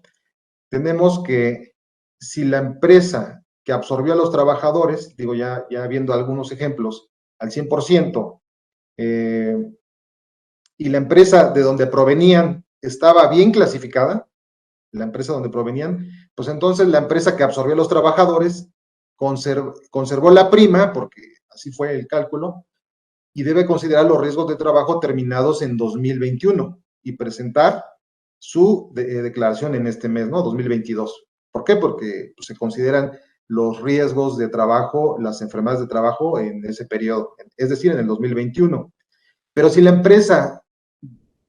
tenemos que si la empresa que absorbió a los trabajadores, digo ya viendo algunos ejemplos, al 100%, y la empresa de donde provenían estaba bien clasificada, la empresa donde provenían, pues entonces la empresa que absorbió a los trabajadores conservó la prima, porque así fue el cálculo, y debe considerar los riesgos de trabajo terminados en 2021 y presentar su declaración en este mes, ¿no? 2022. ¿Por qué? Porque pues, se consideran los riesgos de trabajo, las enfermedades de trabajo en ese periodo, es decir, en el 2021. Pero si la empresa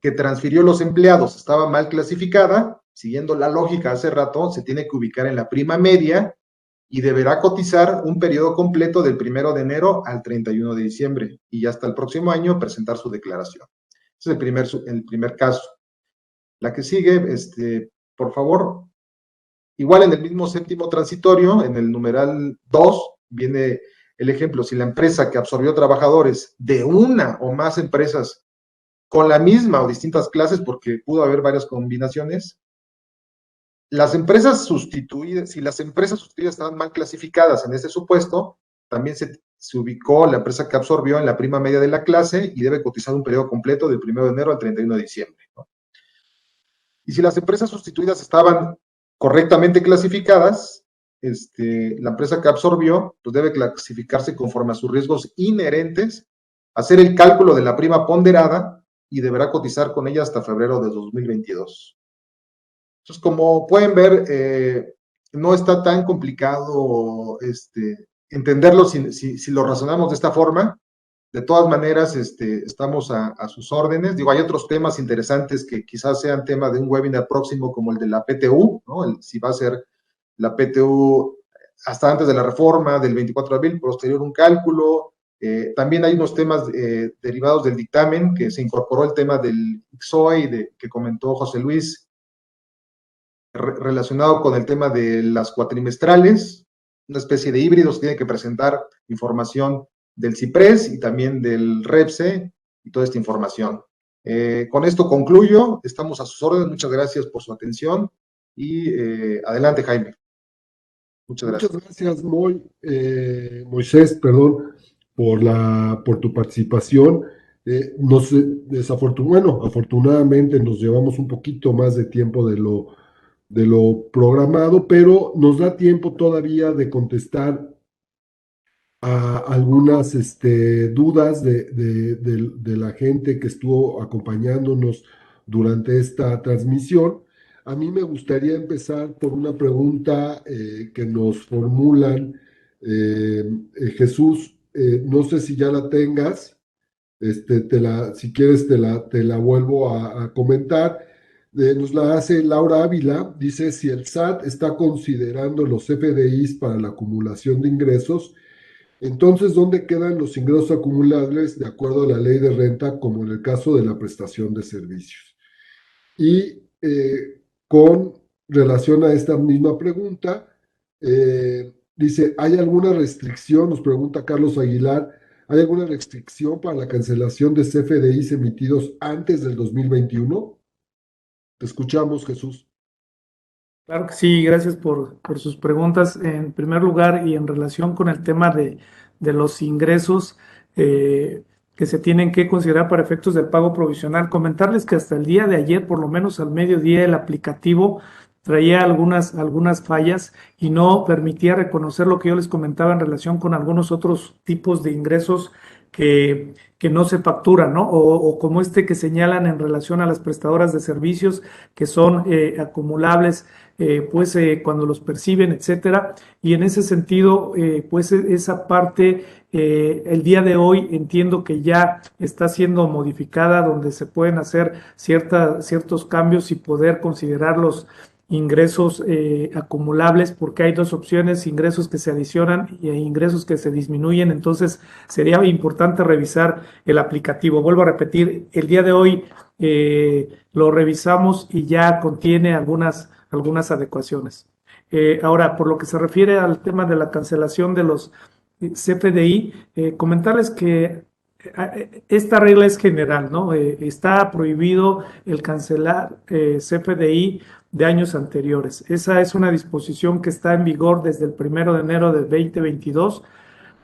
que transfirió los empleados estaba mal clasificada, siguiendo la lógica hace rato, se tiene que ubicar en la prima media y deberá cotizar un periodo completo del 1 de enero al 31 de diciembre y hasta el próximo año presentar su declaración. Ese es el primer caso. La que sigue, por favor, igual en el mismo séptimo transitorio, en el numeral 2, viene el ejemplo, si la empresa que absorbió trabajadores de una o más empresas con la misma o distintas clases, porque pudo haber varias combinaciones, las empresas sustituidas, si las empresas sustituidas estaban mal clasificadas en ese supuesto, también se ubicó la empresa que absorbió en la prima media de la clase y debe cotizar un periodo completo del 1 de enero al 31 de diciembre, ¿no? Y si las empresas sustituidas estaban correctamente clasificadas, la empresa que absorbió pues debe clasificarse conforme a sus riesgos inherentes, hacer el cálculo de la prima ponderada y deberá cotizar con ella hasta febrero de 2022. Entonces, como pueden ver, no está tan complicado entenderlo si lo razonamos de esta forma. De todas maneras, estamos a sus órdenes. Digo, hay otros temas interesantes que quizás sean tema de un webinar próximo, como el de la PTU, ¿no? Si va a ser la PTU hasta antes de la reforma del 24 de abril, posterior un cálculo. También hay unos temas derivados del dictamen, que se incorporó el tema del ICSOE que comentó José Luis, relacionado con el tema de las cuatrimestrales, una especie de híbridos, tiene que presentar información del CIPRES y también del REPSE y toda esta información. Con esto concluyo, estamos a sus órdenes, muchas gracias por su atención y adelante, Jaime. Muchas gracias. Muchas gracias, Moisés, perdón, por tu participación. No sé, afortunadamente nos llevamos un poquito más de tiempo de lo programado, pero nos da tiempo todavía de contestar a algunas dudas de la gente que estuvo acompañándonos durante esta transmisión. A mí me gustaría empezar por una pregunta que nos formulan. Jesús, no sé si ya la tengas. Si quieres te la vuelvo a comentar. Nos la hace Laura Ávila, dice si el SAT está considerando los FDIs para la acumulación de ingresos, entonces ¿dónde quedan los ingresos acumulables de acuerdo a la ley de renta, como en el caso de la prestación de servicios? Y con relación a esta misma pregunta, dice, ¿hay alguna restricción? Nos pregunta Carlos Aguilar, ¿hay alguna restricción para la cancelación de CFDIs emitidos antes del 2021? Te escuchamos, Jesús. Claro que sí, gracias por sus preguntas. En primer lugar, y en relación con el tema de los ingresos que se tienen que considerar para efectos del pago provisional, comentarles que hasta el día de ayer, por lo menos al mediodía, el aplicativo traía algunas fallas y no permitía reconocer lo que yo les comentaba en relación con algunos otros tipos de ingresos que no se facturan, ¿no? O como que señalan en relación a las prestadoras de servicios que son acumulables, cuando los perciben, etcétera. Y en ese sentido, esa parte, el día de hoy entiendo que ya está siendo modificada, donde se pueden hacer ciertos cambios y poder considerar los ingresos acumulables, porque hay dos opciones: ingresos que se adicionan e ingresos que se disminuyen. Entonces sería importante revisar el aplicativo. Vuelvo a repetir, el día de hoy lo revisamos y ya contiene algunas adecuaciones. Ahora, por lo que se refiere al tema de la cancelación de los CFDI, comentarles que esta regla es general, ¿no? Está prohibido el cancelar CFDI de años anteriores. Esa es una disposición que está en vigor desde el 1 de enero de 2022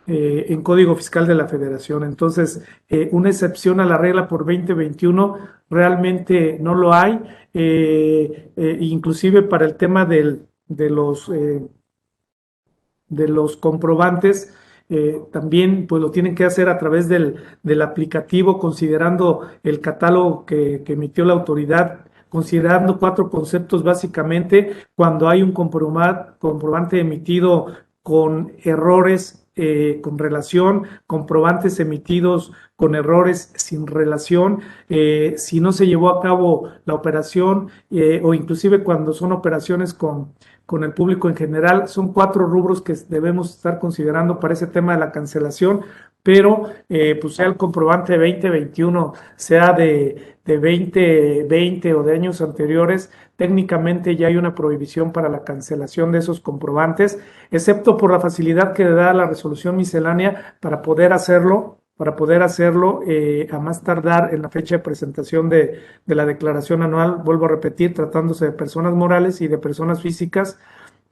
en Código Fiscal de la Federación. Entonces, una excepción a la regla por 2021 realmente no lo hay, inclusive para el tema de los comprobantes. También pues lo tienen que hacer a través del aplicativo, considerando el catálogo que emitió la autoridad, considerando 4 conceptos básicamente: cuando hay un comprobante emitido con errores con relación, comprobantes emitidos con errores sin relación, si no se llevó a cabo la operación o inclusive cuando son operaciones con el público en general. Son 4 rubros que debemos estar considerando para ese tema de la cancelación, pero pues sea el comprobante de 2021, sea de 2020 o de años anteriores, técnicamente ya hay una prohibición para la cancelación de esos comprobantes, excepto por la facilidad que da la resolución miscelánea para poder hacerlo a más tardar en la fecha de presentación de la declaración anual, vuelvo a repetir, tratándose de personas morales y de personas físicas,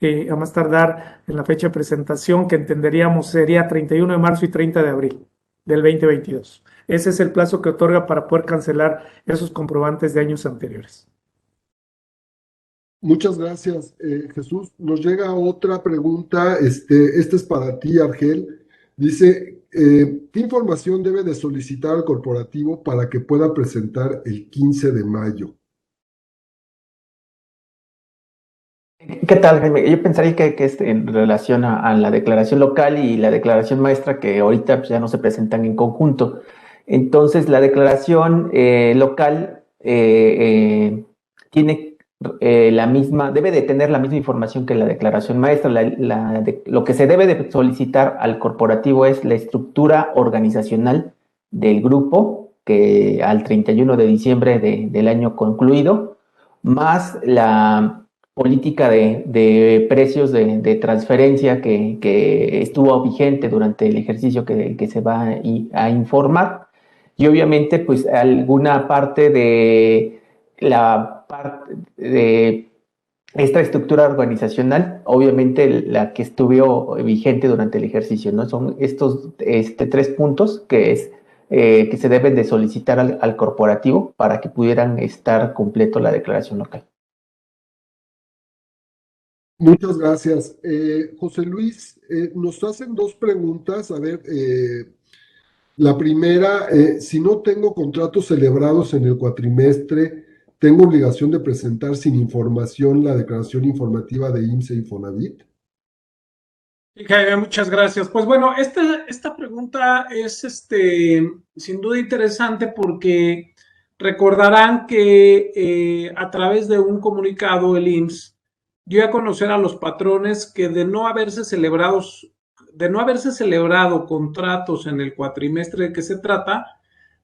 a más tardar en la fecha de presentación que entenderíamos sería 31 de marzo y 30 de abril del 2022. Ese es el plazo que otorga para poder cancelar esos comprobantes de años anteriores. Muchas gracias, Jesús. Nos llega otra pregunta, esta es para ti, Argel. Dice, ¿qué información debe de solicitar al corporativo para que pueda presentar el 15 de mayo? ¿Qué tal, Jaime? Yo pensaría que es en relación a la declaración local y la declaración maestra, que ahorita pues, ya no se presentan en conjunto. Entonces, la declaración local tiene la misma, debe de tener la misma información que la declaración maestra. Lo que se debe de solicitar al corporativo es la estructura organizacional del grupo, que al 31 de diciembre del año concluido, más la política de precios de transferencia que estuvo vigente durante el ejercicio que se va a informar, y obviamente pues alguna parte de la parte de esta estructura organizacional, obviamente la que estuvo vigente durante el ejercicio, ¿no? Son estos 3 puntos que se deben de solicitar al corporativo para que pudieran estar completo la declaración local. Muchas gracias. José Luis, nos hacen 2 preguntas. A ver, la primera, si no tengo contratos celebrados en el cuatrimestre, ¿tengo obligación de presentar sin información la declaración informativa de IMSS e Infonavit? Jaime, muchas gracias. Pues bueno, esta pregunta es sin duda interesante porque recordarán que a través de un comunicado el IMSS dio a conocer a los patrones que de no haberse celebrado contratos en el cuatrimestre de que se trata,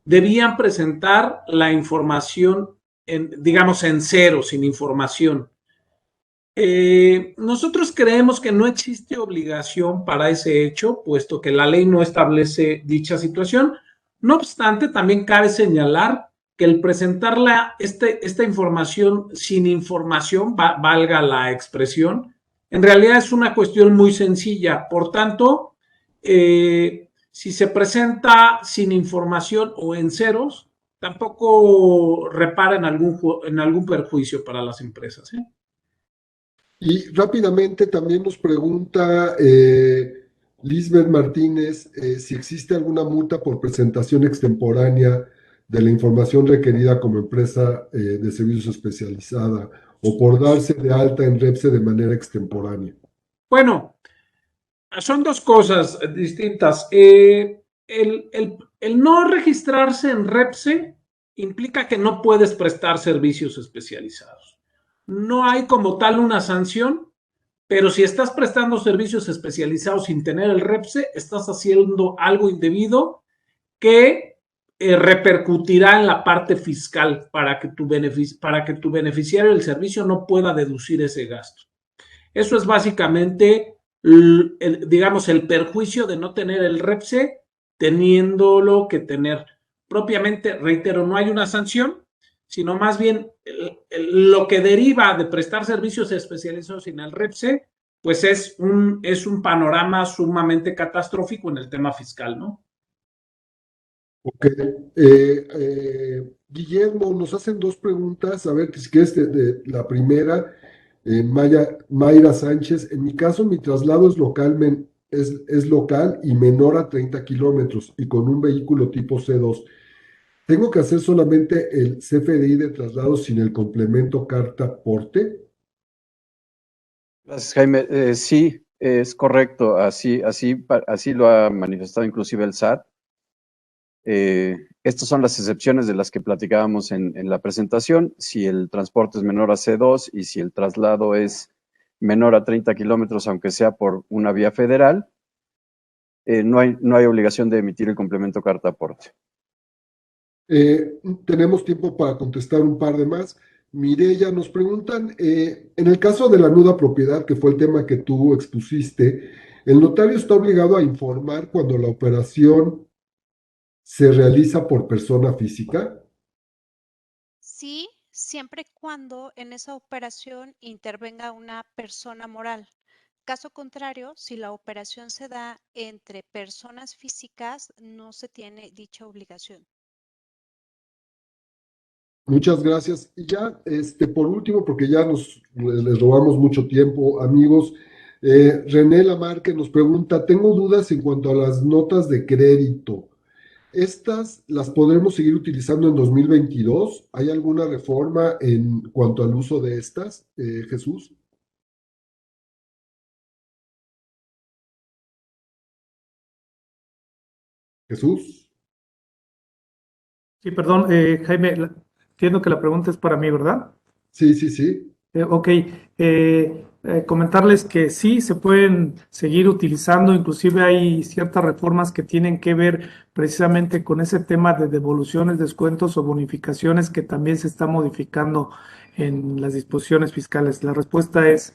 debían presentar la información digamos en cero, sin información. Nosotros creemos que no existe obligación para ese hecho, puesto que la ley no establece dicha situación. No obstante, también cabe señalar que el presentar esta información sin información, valga la expresión, en realidad es una cuestión muy sencilla. Por tanto, si se presenta sin información o en ceros, tampoco repara en algún perjuicio para las empresas, ¿eh? Y rápidamente también nos pregunta Lisbeth Martínez si existe alguna multa por presentación extemporánea de la información requerida como empresa de servicios especializada o por darse de alta en REPSE de manera extemporánea. Bueno, son 2 cosas distintas. El no registrarse en REPSE implica que no puedes prestar servicios especializados. No hay como tal una sanción, pero si estás prestando servicios especializados sin tener el REPSE, estás haciendo algo indebido que repercutirá en la parte fiscal para que tu beneficiario del servicio no pueda deducir ese gasto. Eso es básicamente, digamos, el perjuicio de no tener el REPSE teniéndolo que tener. Propiamente, reitero, no hay una sanción, sino más bien lo que deriva de prestar servicios especializados sin el REPSE, pues es un panorama sumamente catastrófico en el tema fiscal, ¿no? Ok. Guillermo, nos hacen 2 preguntas. A ver, si quieres, la primera, Mayra Sánchez. En mi caso, mi traslado es local y menor a 30 kilómetros y con un vehículo tipo C2. ¿Tengo que hacer solamente el CFDI de traslado sin el complemento carta porte? Gracias, Jaime. Sí, Es correcto, así lo ha manifestado inclusive el SAT. Estas son las excepciones de las que platicábamos en la presentación. Si el transporte es menor a C2 y si el traslado es menor a 30 kilómetros, aunque sea por una vía federal, no hay obligación de emitir el complemento carta aporte. Tenemos tiempo para contestar un par de más. Mireya, nos preguntan, en el caso de la nuda propiedad, que fue el tema que tú expusiste, ¿el notario está obligado a informar cuando la operación se realiza por persona física? Sí, siempre y cuando en esa operación intervenga una persona moral. Caso contrario, si la operación se da entre personas físicas, no se tiene dicha obligación. Muchas gracias. Y ya, por último, porque ya les robamos mucho tiempo, amigos, René Lamarque nos pregunta, tengo dudas en cuanto a las notas de crédito. ¿Estas las podremos seguir utilizando en 2022? ¿Hay alguna reforma en cuanto al uso de estas, Jesús? Jesús. Sí, perdón, Jaime, entiendo que la pregunta es para mí, ¿verdad? Sí, sí, sí. Ok, comentarles que sí se pueden seguir utilizando, inclusive hay ciertas reformas que tienen que ver precisamente con ese tema de devoluciones, descuentos o bonificaciones que también se está modificando en las disposiciones fiscales. La respuesta es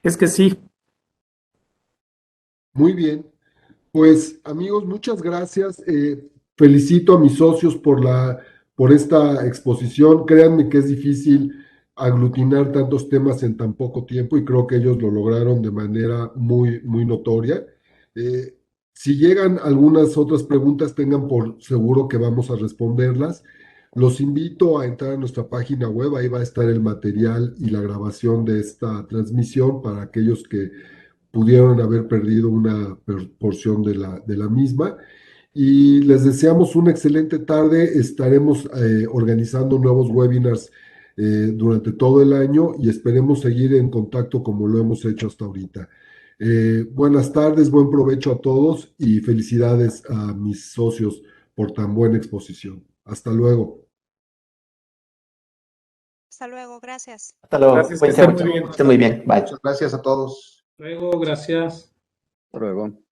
que sí. Muy bien. Pues amigos, muchas gracias. Felicito a mis socios por esta exposición. Créanme que es difícil aglutinar tantos temas en tan poco tiempo y creo que ellos lo lograron de manera muy, muy notoria. Eh, si llegan algunas otras preguntas, tengan por seguro que vamos a responderlas. Los invito a entrar a nuestra página web, ahí va a estar el material y la grabación de esta transmisión para aquellos que pudieron haber perdido una porción de la misma. Y les deseamos una excelente tarde. Estaremos organizando nuevos webinars durante todo el año y esperemos seguir en contacto como lo hemos hecho hasta ahorita. Buenas tardes, buen provecho a todos y felicidades a mis socios por tan buena exposición. Hasta luego. Hasta luego, gracias. Hasta luego. Gracias, que Cuídense estén mucho. muy bien. Que estén muy bien. Bye. Muchas gracias a todos. Luego, gracias. Hasta luego.